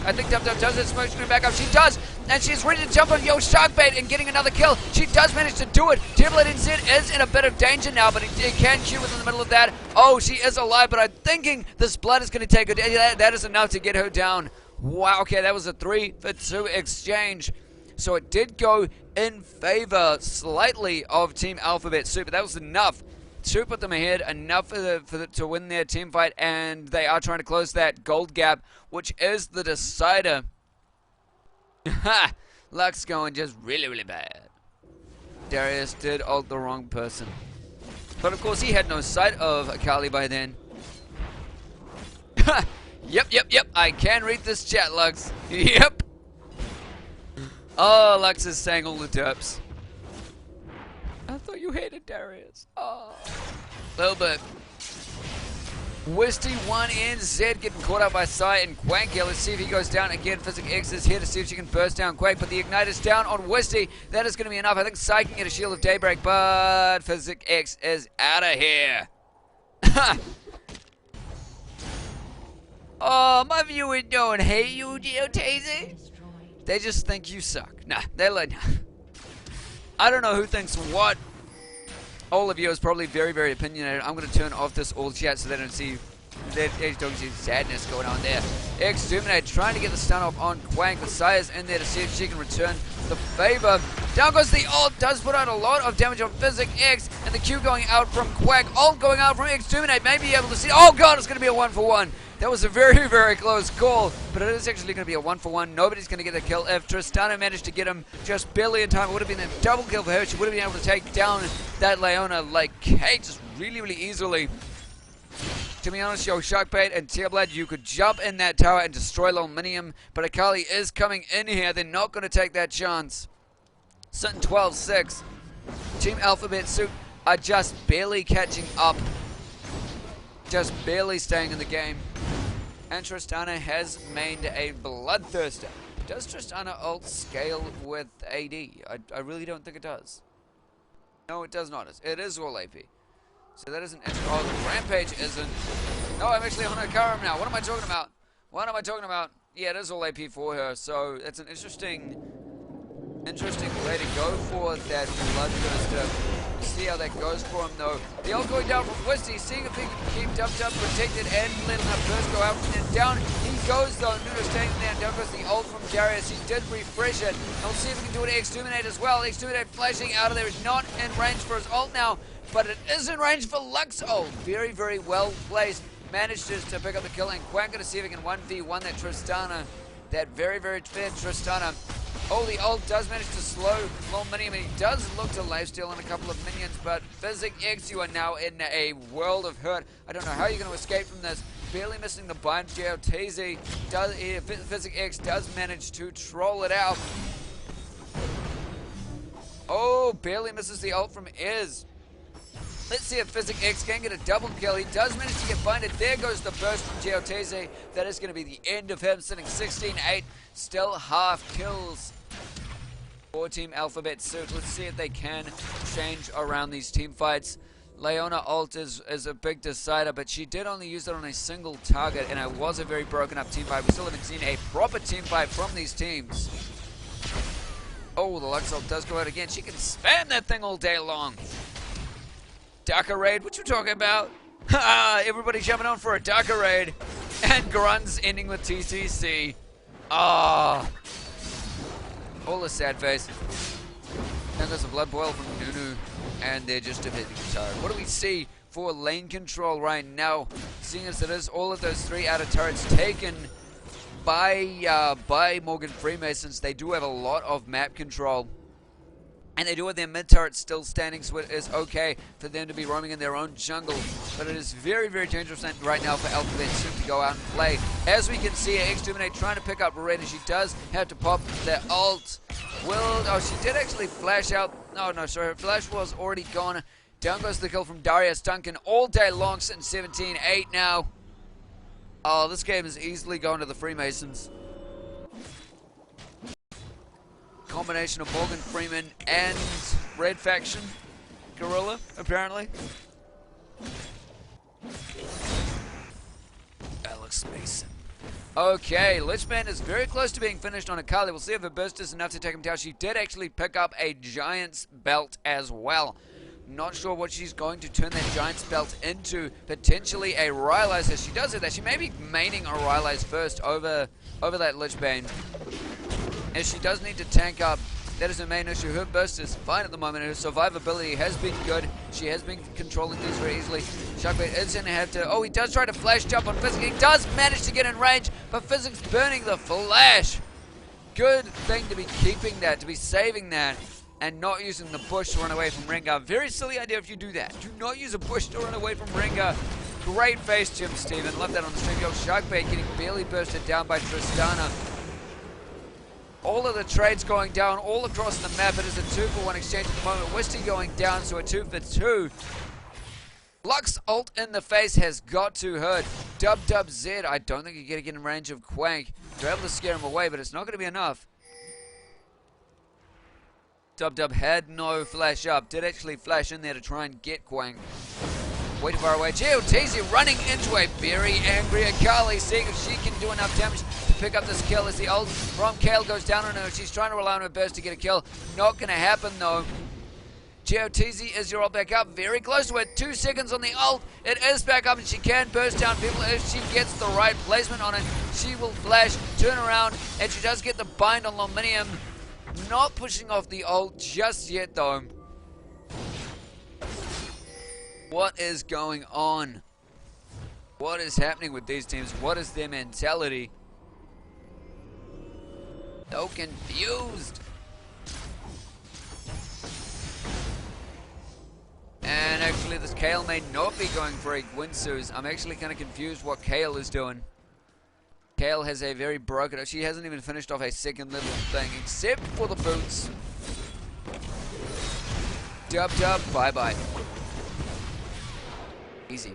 I think Dub does it. Smoke's going back up. She does, and she's ready to jump on Yo Sharkbait and getting another kill. She does manage to do it. Tablet is in a bit of danger now, but he can Q within the middle of that. Oh, she is alive, but I'm thinking this blood is going to take her down. That is enough to get her down. Wow, okay, that was a 3-for-2 exchange. So it did go in favor slightly of Team Alphabet Soup, but that was enough to put them ahead, enough to win their team fight, and they are trying to close that gold gap, which is the decider. Ha! Luck's going just really bad. Darius did ult the wrong person. But of course he had no sight of Akali by then. Ha! Yep. I can read this chat, Lux. Yep. Oh, Lux is saying all the derps. I thought you hated Darius. Oh. A little bit. Wisty 1 NZ getting caught up by Sai and Quank here. Let's see if he goes down again. Physic X is here to see if she can burst down Quake, but the Igniter's down on Wisty. That is going to be enough. I think Sai can get a Shield of Daybreak, but Physic X is out of here. Oh, my viewers don't hate you, Geotazy. They just think you suck. Nah, they're like, I don't know who thinks what. All of you is probably very, very opinionated. I'm going to turn off this all chat so they don't see sadness going on there. Exterminate trying to get the stun off on Quank. The Sire's in there to see if she can return the favor. Down goes the ult. Does put out a lot of damage on Physic X. And the Q going out from Quank. Ult going out from Exterminate. May be able to see. Oh god, it's going to be a 1-for-1. That was a very, very close call, but it is actually going to be a 1-for-1. Nobody's going to get the kill. If Tristana managed to get him just barely in time, it would have been a double kill for her. She would have been able to take down that Leona like Kate just really, really easily. To be honest, yo, Sharkbait and Tearblade, you could jump in that tower and destroy Lominium, but Akali is coming in here. They're not going to take that chance. Sitting 12-6. Team Alphabet Suit are just barely catching up. Just barely staying in the game. And Tristana has made a Bloodthirster. Does Tristana ult scale with AD? I really don't think it does. No, it does not. It is all AP. So that isn't interesting. Oh, the Rampage isn't. No, I'm actually on a Karam now. What am I talking about? What am I talking about? Yeah, it is all AP for her. So it's an interesting way to go for that Bloodthirster. See how that goes for him though. The ult going down from Wisty, seeing if he can keep Dub protected and letting that burst go out from there. Down he goes though. Nuno staying there. Down goes the ult from Darius. He did refresh it. And we'll see if we can do it to Exterminate as well. Exterminate flashing out of there is not in range for his ult now, but it is in range for Lux ult. Very, very well placed. Manages to pick up the kill, and Quank to see if he can 1v1 that Tristana. That very, very fair Tristana. Oh, the ult does manage to slow Lominium, and he does look to lifesteal on a couple of minions, but Physic X, you are now in a world of hurt. I don't know how you're going to escape from this. Barely missing the bind. Geotazy does, Physic X does manage to troll it out. Oh, barely misses the ult from Iz. Let's see if Physic X can get a double kill. He does manage to get binded. There goes the burst from Geotazy. That is going to be the end of him, sitting 16-8. Still half kills for Team Alphabet Suit. Let's see if they can change around these team fights. Leona ult is a big decider, but she did only use it on a single target, and it was a very broken up team fight. We still haven't seen a proper team fight from these teams. Oh, the Lux ult does go out again. She can spam that thing all day long. Darker Raid, what you talking about? Ha! Everybody jumping on for a Darker Raid. And Grunts ending with TCC. Ah. All a sad face. And there's a Blood Boil from Nunu. And they're just a bit tired. What do we see for lane control right now? Seeing as it is all of those 3 outer turrets taken by Morgan Freemasons, they do have a lot of map control. And they do have their mid turrets still standing, so it is okay for them to be roaming in their own jungle. But it is very, very dangerous right now for Alphabet Soup to go out and play. As we can see, Exterminate trying to pick up Red, and she does have to pop their ult. Oh, she did actually flash out. Oh, no, sorry. Her flash was already gone. Down goes the kill from Darius Duncan all day long, sitting 17-8 now. Oh, this game is easily going to the Freemasons. Combination of Morgan Freeman and Red Faction Gorilla, apparently. Alex Mason. Okay, Lichman is very close to being finished on Akali. We'll see if her burst is enough to take him down. She did actually pick up a Giant's Belt as well. Not sure what she's going to turn that Giant's Belt into. Potentially a Rylai's, as she does it. That she may be maining a Rylai's first over that Lichbane. As she does need to tank up, that is her main issue. Her burst is fine at the moment. Her survivability has been good. She has been controlling these very easily. Sharkbait is going to have to... Oh, he does try to flash jump on Physics. He does manage to get in range, but Physics burning the flash. Good thing to be keeping that, to be saving that, and not using the bush to run away from Rengar. Very silly idea if you do that. Do not use a bush to run away from Rengar. Great face, Jim Steven. Love that on the stream. Yo, Sharkbait getting barely bursted down by Tristana. All of the trades going down all across the map. It is a 2-for-1 exchange at the moment. Wisty going down to a 2-for-2. Lux ult in the face has got to hurt. Dub Z, I don't think you're going to get in range of Quank. You're able to scare him away, but it's not going to be enough. Dub had no flash up. Did actually flash in there to try and get Quank. Way too far away. GeoTZ running into a very angry Akali, seeing if she can do enough damage to pick up this kill as the ult from Kale goes down on her. She's trying to rely on her burst to get a kill. Not going to happen though. GeoTZ is your ult back up. Very close to it. 2 seconds on the ult. It is back up and she can burst down people if she gets the right placement on it. She will flash, turn around, and she does get the bind on Lominium. Not pushing off the ult just yet though. What is going on? What is happening with these teams? What is their mentality? So confused. And actually this Kale may not be going for a Gwynsu's. I'm actually kind of confused what Kale is doing. Kale has a very broken... She hasn't even finished off a second level thing except for the boots. Dub, bye-bye. Easy.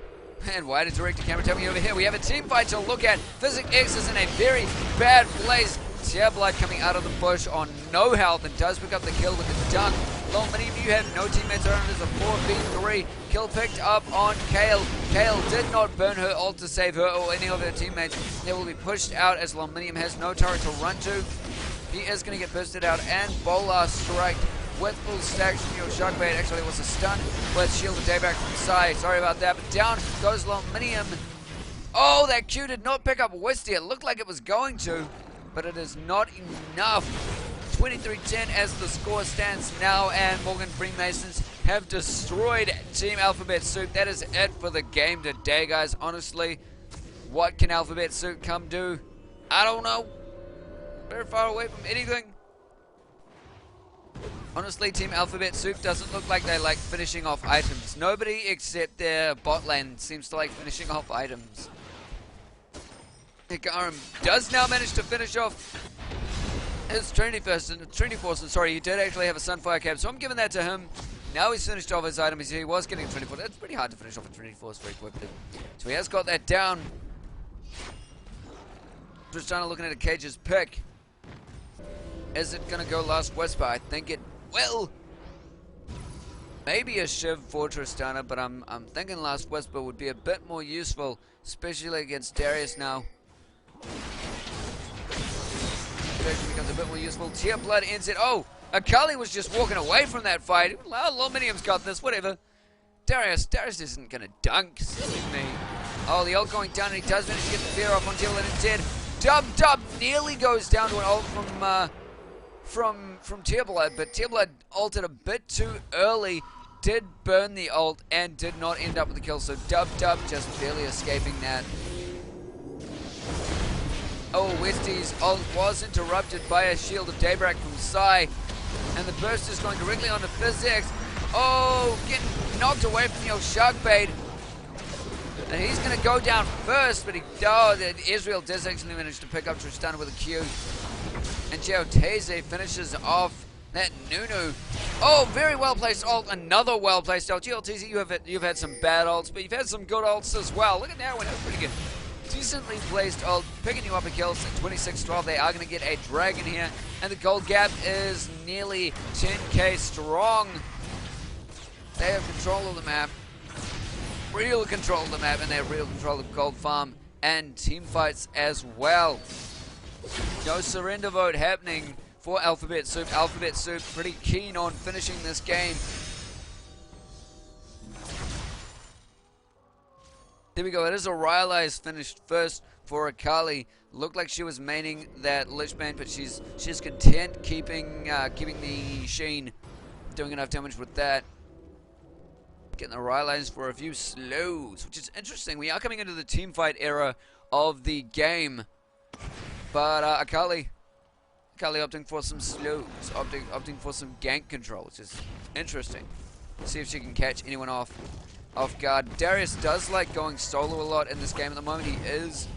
And why did direct camera tell me over here? We have a team fight to look at. Physic X is in a very bad place. Blood coming out of the bush on no health and does pick up the kill with the dunk. Long, many of you have no teammates around. There's a 4v3 kill picked up on Kale. Kale did not burn her ult to save her or any of her teammates. They will be pushed out as Lominium has no turret to run to. He is going to get bursted out and Bola strike with full stacks from your Shockbait. Actually, it was a stun with Shield of Dayback from Sai. Sorry about that, but down goes Lominium. Oh, that Q did not pick up Wisty. It looked like it was going to, but it is not enough. 23-10 as the score stands now, and MorganFreeMasons have destroyed Team Alphabet Soup. That is it for the game today, guys. Honestly, what can Alphabet Soup come do? I don't know. Very far away from anything. Honestly, Team Alphabet Soup doesn't look like they like finishing off items. Nobody except their bot lane seems to like finishing off items. Hikarum does now manage to finish off his Trinity Force. Sorry, he did actually have a Sunfire Cap, so I'm giving that to him. Now he's finished off his item. He was getting a Trinity Force. It's pretty hard to finish off a Trinity Force very quickly. So he has got that down. Just trying to look at a Cage's pick. Is it going to go Last Whisper? I think it will. Maybe a Shiv Fortress Stunner, but I'm thinking Last Whisper would be a bit more useful, especially against Darius now. Becomes a bit more useful. Tear Blood ends it. Oh, Akali was just walking away from that fight. Lominium's got this, whatever. Darius isn't gonna dunk. Silly me. Oh, the ult going down, and he does manage to get the fear off on Tear Blood instead. Dub nearly goes down to an ult from Tear Blood, but Tear Blood ulted a bit too early. Did burn the ult and did not end up with the kill. So Dub just barely escaping that. Oh, Westy's ult was interrupted by a Shield of Daybreak from Sai. And the burst is going directly onto Physics. Oh, getting knocked away from your Sharkbait. And he's going to go down first, but Israel does actually manage to pick up Tristana with a Q. And GeoTZ finishes off that Nunu. Oh, very well placed ult. Another well placed ult. GeoTZ, you've had some bad ults, but you've had some good ults as well. Look at that one. That was pretty good. Decently placed ult, picking you up a kill. 26-12. They are going to get a dragon here, and the gold gap is nearly 10k strong. They have control of the map, real control of the map, and they have real control of gold farm and team fights as well. No surrender vote happening for Alphabet Soup. Alphabet Soup pretty keen on finishing this game. There we go. It is a Rylai's finished first for Akali. Looked like she was maining that Lichbane, but she's content keeping the Sheen, doing enough damage with that. Getting the Rylai's for a few slows, which is interesting. We are coming into the teamfight era of the game, but Akali opting for some slows, opting for some gank control, which is interesting. See if she can catch anyone off guard. Darius does like going solo a lot in this game at the moment. He is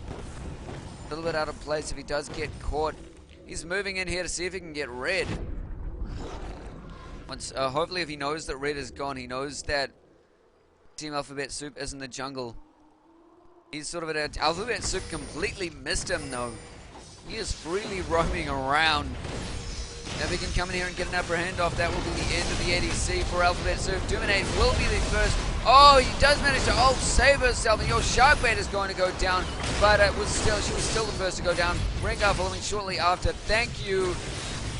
a little bit out of place if he does get caught. He's moving in here to see if he can get red. Once, hopefully if he knows that red is gone, he knows that Team Alphabet Soup is in the jungle. He's sort of at a... Alphabet Soup completely missed him though. He is freely roaming around. If he can come in here and get an upper hand off, that will be the end of the ADC for Alphabet Soup. Dominate will be the first. Oh, he does manage to ult save herself, and your Sharkbait is going to go down, but she was still the first to go down. Rengar following shortly after. Thank you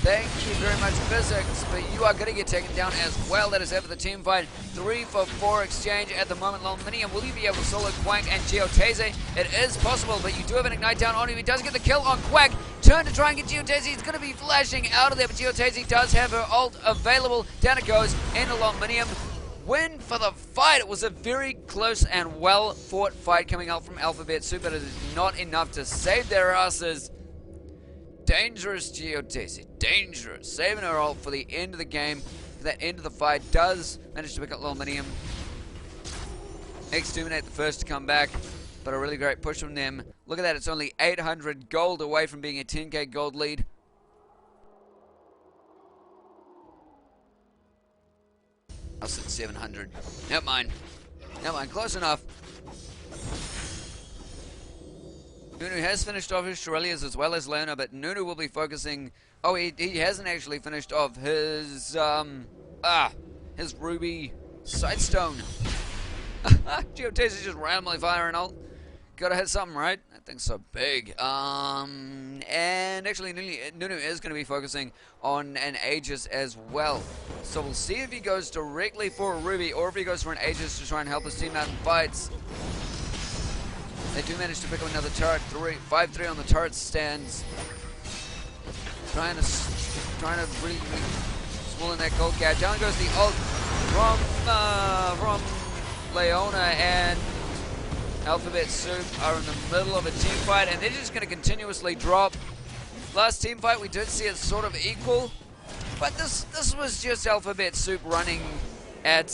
very much, Physics, but you are going to get taken down as well. That is it for the team fight. 3-for-4 exchange at the moment. Lominium, will you be able to solo Quank and Geotese? It is possible, but you do have an Ignite down on him. He does get the kill on Quack. Turn to try and get Geotese. He's going to be flashing out of there, but Geotese does have her ult available. Down it goes into Lominium. Win for the fight. It was a very close and well-fought fight coming out from Alphabet Soup, but it is not enough to save their asses. Dangerous Geotese, dangerous. Saving her ult for the end of the game, for that end of the fight. Does manage to pick up Lominium. Exterminate the first to come back, but a really great push from them. Look at that, it's only 800 gold away from being a 10k gold lead. I said 700. Never mind, close enough. Nunu has finished off his Shurelias as well as Leona, but Nunu will be focusing... Oh, he hasn't actually finished off his, his Ruby Sightstone. Geotese just randomly firing ult. Gotta hit something, right? That thing's so big. And actually, Nunu is going to be focusing on an Aegis as well. So we'll see if he goes directly for a Ruby, or if he goes for an Aegis to try and help his team out in fights. They do manage to pick up another turret. 5-3 on the turret stands. Trying to really small in that gold gap. Down goes the ult from Leona, and Alphabet Soup are in the middle of a team fight, and they're just going to continuously drop. Last team fight we did see it sort of equal, but this was just Alphabet Soup running at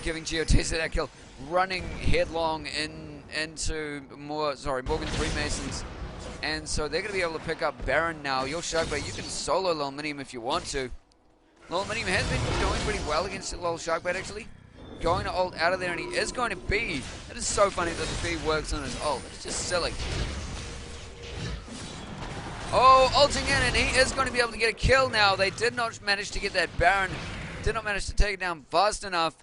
giving Geotese that kill, running headlong into MorganFreeMasons, and so they're going to be able to pick up Baron now. Your Sharkbait, you can solo Lominium if you want to. Lominium has been doing pretty well against Lol Sharkbait actually. Going to ult out of there, and he is going to B. It is so funny that the B works on his ult. It's just silly. Oh, ulting in, and he is going to be able to get a kill now. They did not manage to get that Baron. Did not manage to take it down fast enough.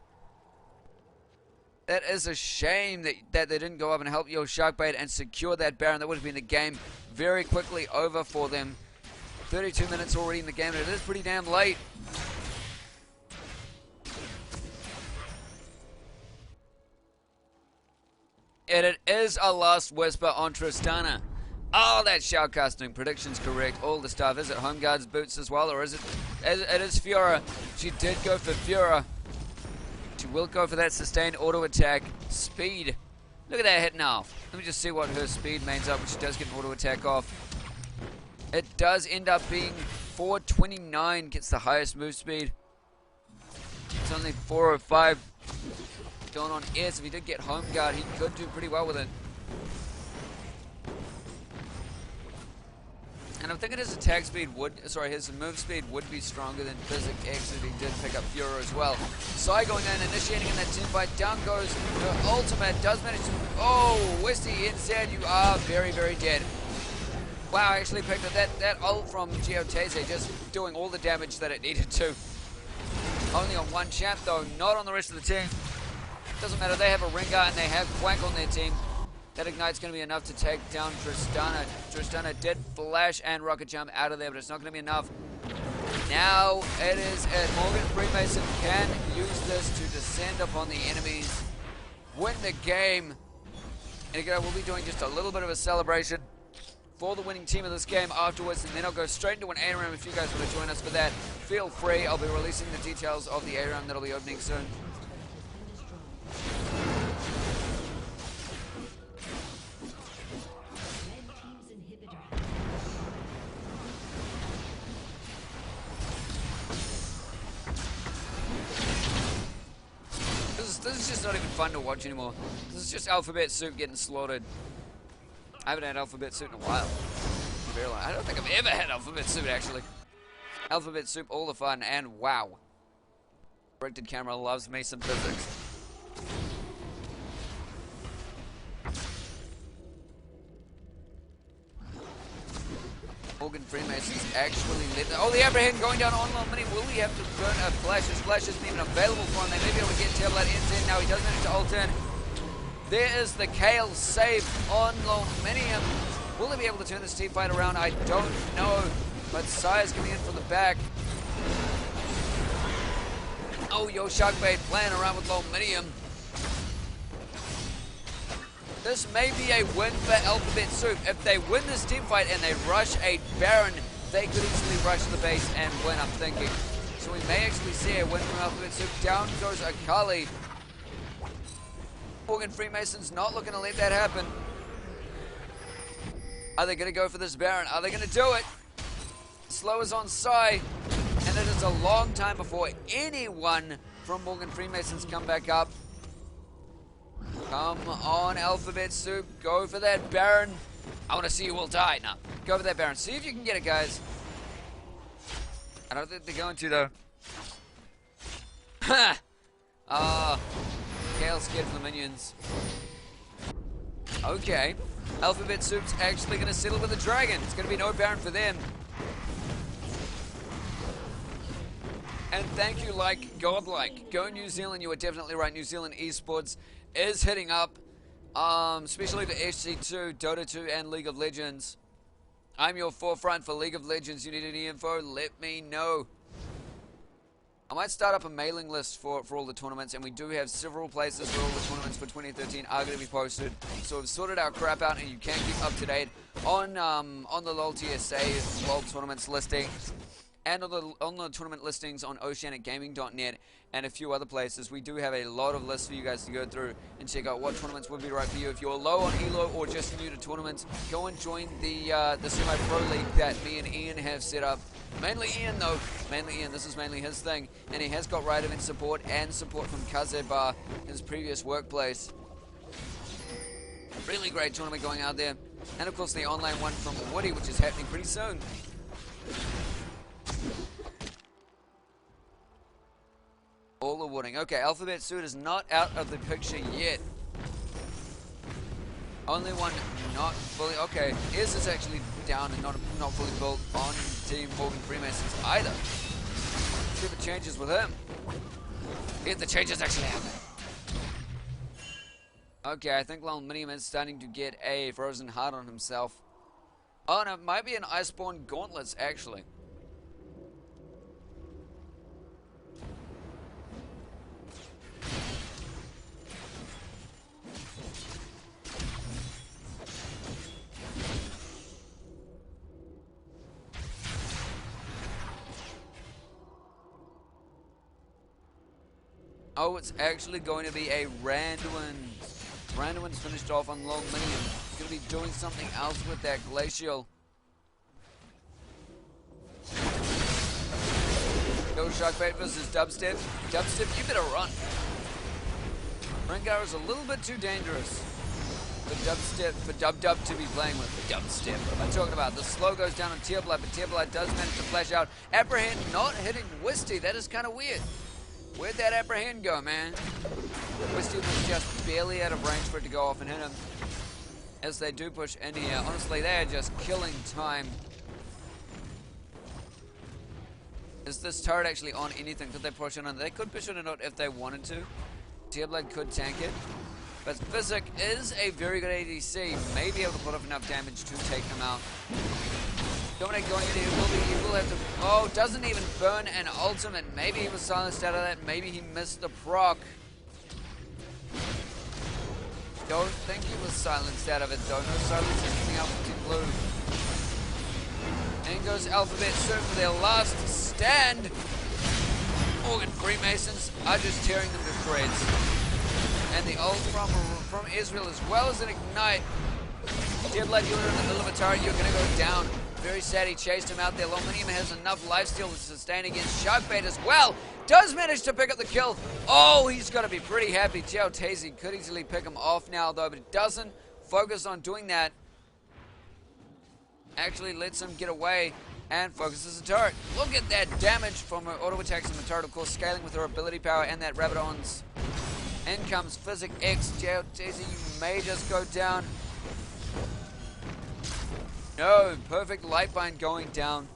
That is a shame that they didn't go up and help Yo Sharkbait and secure that Baron. That would have been the game very quickly over for them. 32 minutes already in the game, and it is pretty damn late. And it is a last whisper on Tristana. Oh, that shoutcasting prediction's correct. All the stuff. Is it Home Guard's boots as well, or is it? It is Fiora. She did go for Fiora. She will go for that sustained auto attack. Speed. Look at that hit now. Let me just see what her speed mains up, when she does get an auto attack off. It does end up being 429, gets the highest move speed. It's only 405 going on air, so if he did get Home Guard, he could do pretty well with it. And I'm thinking his attack speed his move speed would be stronger than Physic X if he did pick up Fura as well. Sai going in, initiating in that team fight. Down goes her ultimate. Does manage to... Oh, Westy instead, you are very, very dead. Wow, I actually picked up that ult from Geotese, just doing all the damage that it needed to. Only on one champ though, not on the rest of the team. Doesn't matter, they have a Rengar and they have Quank on their team. That Ignite's going to be enough to take down Tristana. Tristana did flash and rocket jump out of there, but it's not going to be enough. Now it is MorganFreemason can use this to descend upon the enemies, win the game. And again, we'll be doing just a little bit of a celebration for the winning team of this game afterwards, and then I'll go straight into an A-round. If you guys want to join us for that, feel free. I'll be releasing the details of the A-round that'll be opening soon. This is just not even fun to watch anymore. This is just Alphabet Soup getting slaughtered. I haven't had Alphabet Soup in a while. I don't think I've ever had Alphabet Soup, actually. Alphabet Soup, all the fun, and wow. Directed camera loves me some physics. Freemasons actually let the... Oh, the apprehend going down on Long Mini. Will he have to burn a flash? His flash isn't even available for him. They may be able to get Tail Light in. Now he does manage to ult in. There is the Kale save on Lominium. Will he be able to turn this team fight around? I don't know. But Sire's coming in from the back. Oh, Yo Sharkbait playing around with Lominium. This may be a win for Alphabet Soup. If they win this team fight and they rush a Baron, they could easily rush the base and win, I'm thinking. So we may actually see a win from Alphabet Soup. Down goes Akali. Morgan Freemasons not looking to let that happen. Are they going to go for this Baron? Are they going to do it? Slow is on Sai. And it is a long time before anyone from Morgan Freemasons come back up. Come on, Alphabet Soup. Go for that Baron. I want to see you all die. No, go for that Baron. See if you can get it, guys. I don't think they're going to, though. Ha! Kale's scared for the minions. Okay. Alphabet Soup's actually going to settle with the dragon. It's going to be no Baron for them. And thank you, Godlike. Go New Zealand. You were definitely right. New Zealand Esports is hitting up, especially to SC2, Dota 2, and League of Legends. I'm your forefront for League of Legends. You need any info? Let me know. I might start up a mailing list for all the tournaments, and we do have several places where all the tournaments for 2013 are going to be posted. So we've sorted our crap out, and you can keep up to date on the LoL TSA World Tournaments listing, and on the tournament listings on oceanicgaming.net and a few other places. We do have a lot of lists for you guys to go through and check out what tournaments would be right for you. If you're low on Elo or just new to tournaments, go and join the semi-pro league that me and Ian have set up. Mainly Ian, though. Mainly Ian. This is mainly his thing. And he has got right event support and support from Kazebar, his previous workplace. Really great tournament going out there. And of course the online one from Woody, which is happening pretty soon. All the warning. Okay, Alphabet Suit is not out of the picture yet. Only one not fully... Okay, Iz is actually down and not fully built on Team Morgan Freemasons either. See if it changes with him. If the changes actually happen. Okay, I think Lominium is starting to get a frozen heart on himself. Oh no, it might be an Iceborne Gauntlets actually. Oh, it's actually going to be a Randuin. Randuin's finished off on Lominium. He's going to be doing something else with that Glacial. Go Sharkbait versus Dubstep. Dubstep, you better run. Rengar is a little bit too dangerous for Dubstep, for Dub to be playing with. Dubstep, what am I talking about? The slow goes down on Tearblood, but Tearblood does manage to flash out. Apprehend not hitting Wisty. That is kind of weird. Where'd that Apprehend go, man? Wisty was just barely out of range for it to go off and hit him. As they do push in here. Honestly, they are just killing time. Is this turret actually on anything? Could they push in on it? They could push in on it if they wanted to. Tearblood could tank it. But Physic is a very good ADC. May be able to put up enough damage to take him out. Dominic going in here, he will have to... Oh, doesn't even burn an ultimate. Maybe he was silenced out of that. Maybe he missed the proc. Don't think he was silenced out of it, though. No silence is coming out from Team Blue. In goes Alphabet Soup for their last stand. Morgan Freemasons are just tearing them to shreds. And the ult from Israel as well as an ignite. Tearblood, you're in the middle of a turret. You're going to go down. Very sad he chased him out there. Lominium has enough lifesteal to sustain against Sharkbait as well. Does manage to pick up the kill. Oh, he's got to be pretty happy. Xiao Tazy could easily pick him off now, though, but it doesn't focus on doing that. Actually lets him get away and focuses the turret. Look at that damage from her auto attacks on the turret, of course, scaling with her ability power and that Rabadon's. In comes Physic X. Xiao Tazy, you may just go down. No, perfect light bind going down.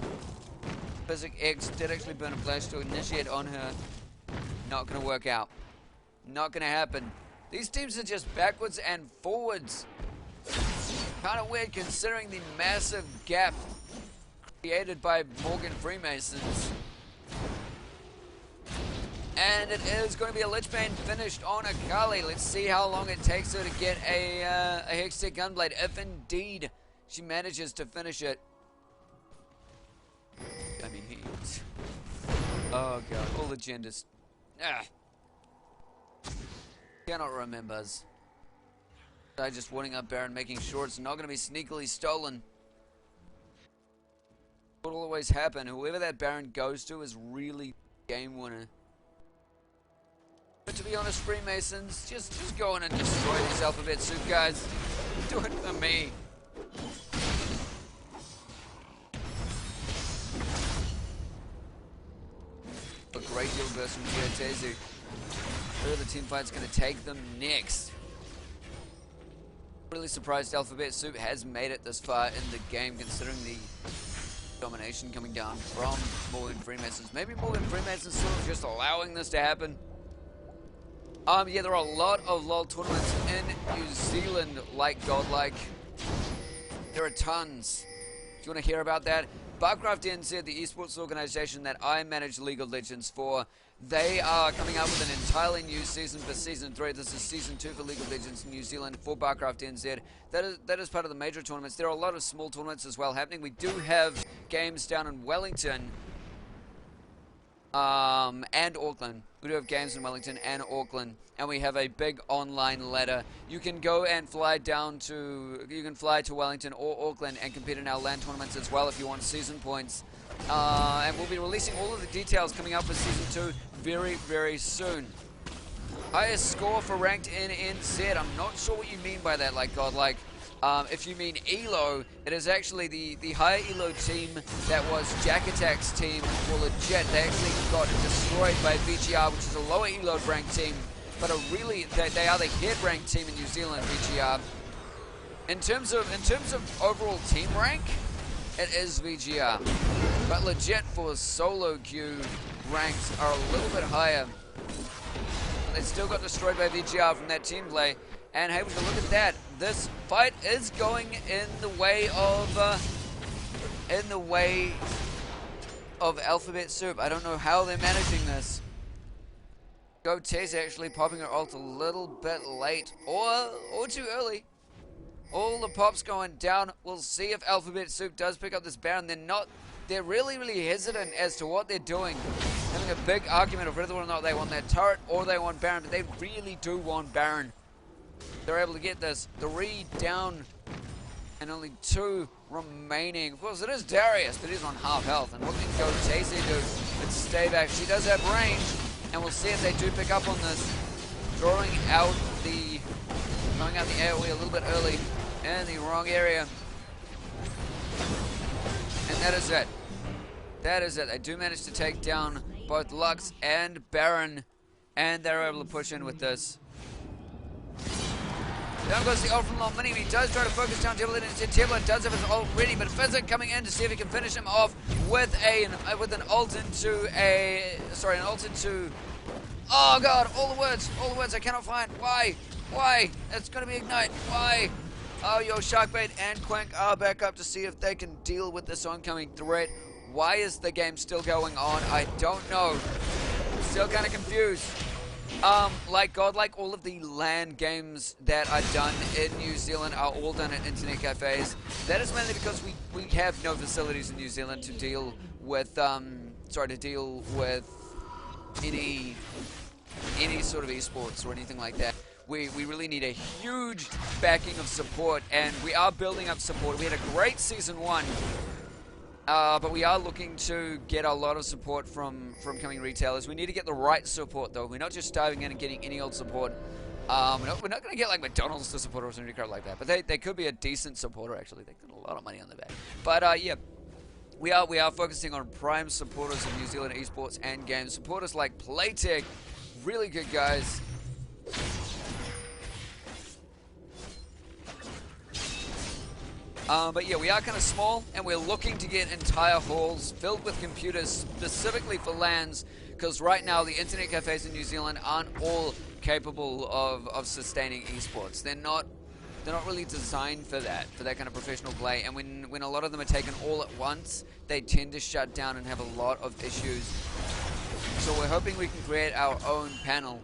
Physic X did actually burn a flash to initiate on her. Not gonna work out. Not gonna happen. These teams are just backwards and forwards. Kind of weird considering the massive gap created by MorganFreeMasons. And it is going to be a Lich Bane finished on Akali. Let's see how long it takes her to get a Hextech Gunblade, if indeed she manages to finish it. I mean, oh god, all the genders. Cannot remember. I just warning up Baron, making sure it's not going to be sneakily stolen. What will always happen, whoever that Baron goes to is really game winner. But to be honest, Freemasons, just go in and destroy these alphabet soup guys. Do it for me. A great deal burst from Tezu. Where the team fight's going to take them next. Really surprised Alphabet Soup has made it this far in the game, considering the domination coming down from MorganFreemasons. Maybe MorganFreemasons sort of just allowing this to happen. Yeah, there are a lot of LoL tournaments in New Zealand, like Godlike. There are tons. If you want to hear about that, Barcraft NZ, the esports organization that I manage League of Legends for, they are coming out with an entirely new season for Season 3. This is Season 2 for League of Legends New Zealand for Barcraft NZ. That is part of the major tournaments. There are a lot of small tournaments as well happening. We do have games down in Wellington and Auckland. We do have games in Wellington and Auckland, and we have a big online ladder. You can go and fly to Wellington or Auckland and compete in our LAN tournaments as well if you want season points. And we'll be releasing all of the details coming up for Season 2 very, very soon. Highest score for ranked in NZ. I'm not sure what you mean by that, like Godlike. If you mean ELO, it is actually the higher ELO team that was Jack Attack's team for legit. They actually got destroyed by VGR, which is a lower ELO ranked team, but they are the head ranked team in New Zealand, VGR. In terms of overall team rank, it is VGR. But legit for solo queue ranks are a little bit higher. They still got destroyed by VGR from that team play. And hey, we can look at that. This fight is going in the way of Alphabet Soup. I don't know how they're managing this. Goatee's actually popping her ult a little bit late or too early. All the pops going down. We'll see if Alphabet Soup does pick up this Baron. They're really, really hesitant as to what they're doing. Having a big argument of whether or not they want that turret or they want Baron, but they really do want Baron. They're able to get this. 3 down and only 2 remaining. Of course, it is Darius, but he's on half health. And what can Goatee do? Let's stay back. She does have range, and we'll see if they do pick up on this. Throwing out the AoE a little bit early in the wrong area. And that is it. That is it. They do manage to take down both Lux and Baron, and they're able to push in with this. Down goes the ult from Lomini. He does try to focus down Timberland, and Timberland does have his ult ready, but Physic coming in to see if he can finish him off with an ult into an ult into. Oh god, all the words I cannot find. Why? It's gonna be Ignite. Why? Oh, yo, Sharkbait and Quank are back up to see if they can deal with this oncoming threat. Why is the game still going on? I don't know. Still kind of confused. Like all of the LAN games that are done in New Zealand are all done at internet cafes. That is mainly because we have no facilities in New Zealand to deal with any sort of esports or anything like that. We really need a huge backing of support, and we are building up support. We had a great Season 1, but we are looking to get a lot of support from coming retailers. We need to get the right support, though. We're not just diving in and getting any old support. We're not going to get like McDonald's to support or something like that, but they could be a decent supporter, actually. They got a lot of money on their back. But yeah, we are focusing on prime supporters of New Zealand esports and games. Supporters like Playtech, really good guys. But yeah, we are kind of small, and we're looking to get entire halls filled with computers specifically for LANs, because right now the internet cafes in New Zealand aren't all capable of sustaining esports. They're not really designed for that kind of professional play, and when a lot of them are taken all at once, they tend to shut down and have a lot of issues. So we're hoping we can create our own panel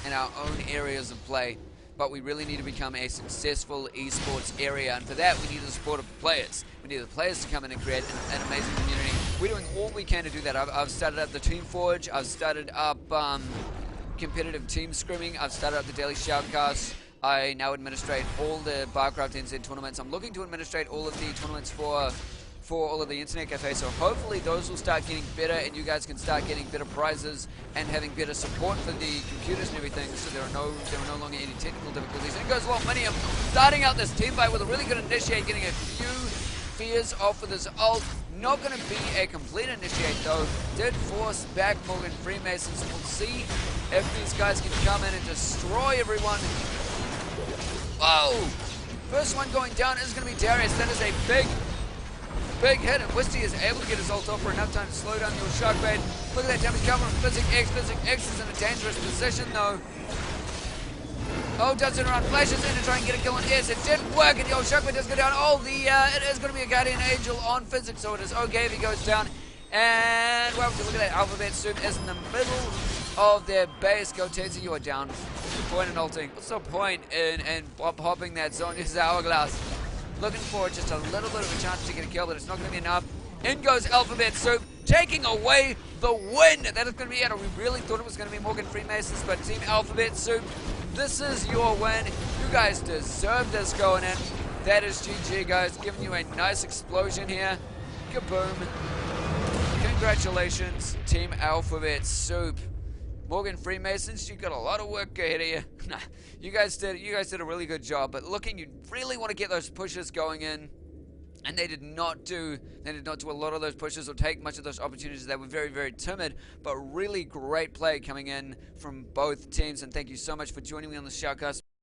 and our own areas of play, but we really need to become a successful esports area, and for that we need the support of players. We need the players to come in and create an amazing community. We're doing all we can to do that. I've started up the Team Forge, I've started up competitive team scrimming, I've started up the daily shoutcasts. I now administrate all the Barcraft NZ tournaments. I'm looking to administrate all of the tournaments for all of the internet cafes, so hopefully those will start getting better and you guys can start getting better prizes and having better support for the computers and everything, so there are no longer any technical difficulties. And it goes Aluminium starting out this team fight with a really good initiate, getting a few fears off with his ult. Not going to be a complete initiate though. Did force back MorganFreeMasons. We'll see if these guys can come in and destroy everyone. Whoa! First one going down is going to be Darius. That is a big hit, and Wisty is able to get his ult off for enough time to slow down your Shockblade. Look at that damage coming from Physic X. Physic X is in a dangerous position though. Oh, does it run, flashes in to try and get a kill on Airs. It did work, and the old Shockblade does go down. Oh, it is going to be a Guardian Angel on Physics, so it is okay if he goes down. And, well, look at that. Alphabet Soup is in the middle of their base. Go, Taser, you are down. What's the point in ulting? What's the point in popping that Zonya's Hourglass? Looking for just a little bit of a chance to get a kill, but it's not going to be enough. In goes Alphabet Soup, taking away the win. That is going to be it. We really thought it was going to be MorganFreeMasons, but Team Alphabet Soup, this is your win. You guys deserve this going in. That is GG, guys. Giving you a nice explosion here. Kaboom. Congratulations, Team Alphabet Soup. MorganFreeMasons, you got a lot of work ahead of you. You guys did a really good job, but looking, you really want to get those pushes going in. And they did not do a lot of those pushes or take much of those opportunities. They were very, very timid, but really great play coming in from both teams. And thank you so much for joining me on the shoutcast.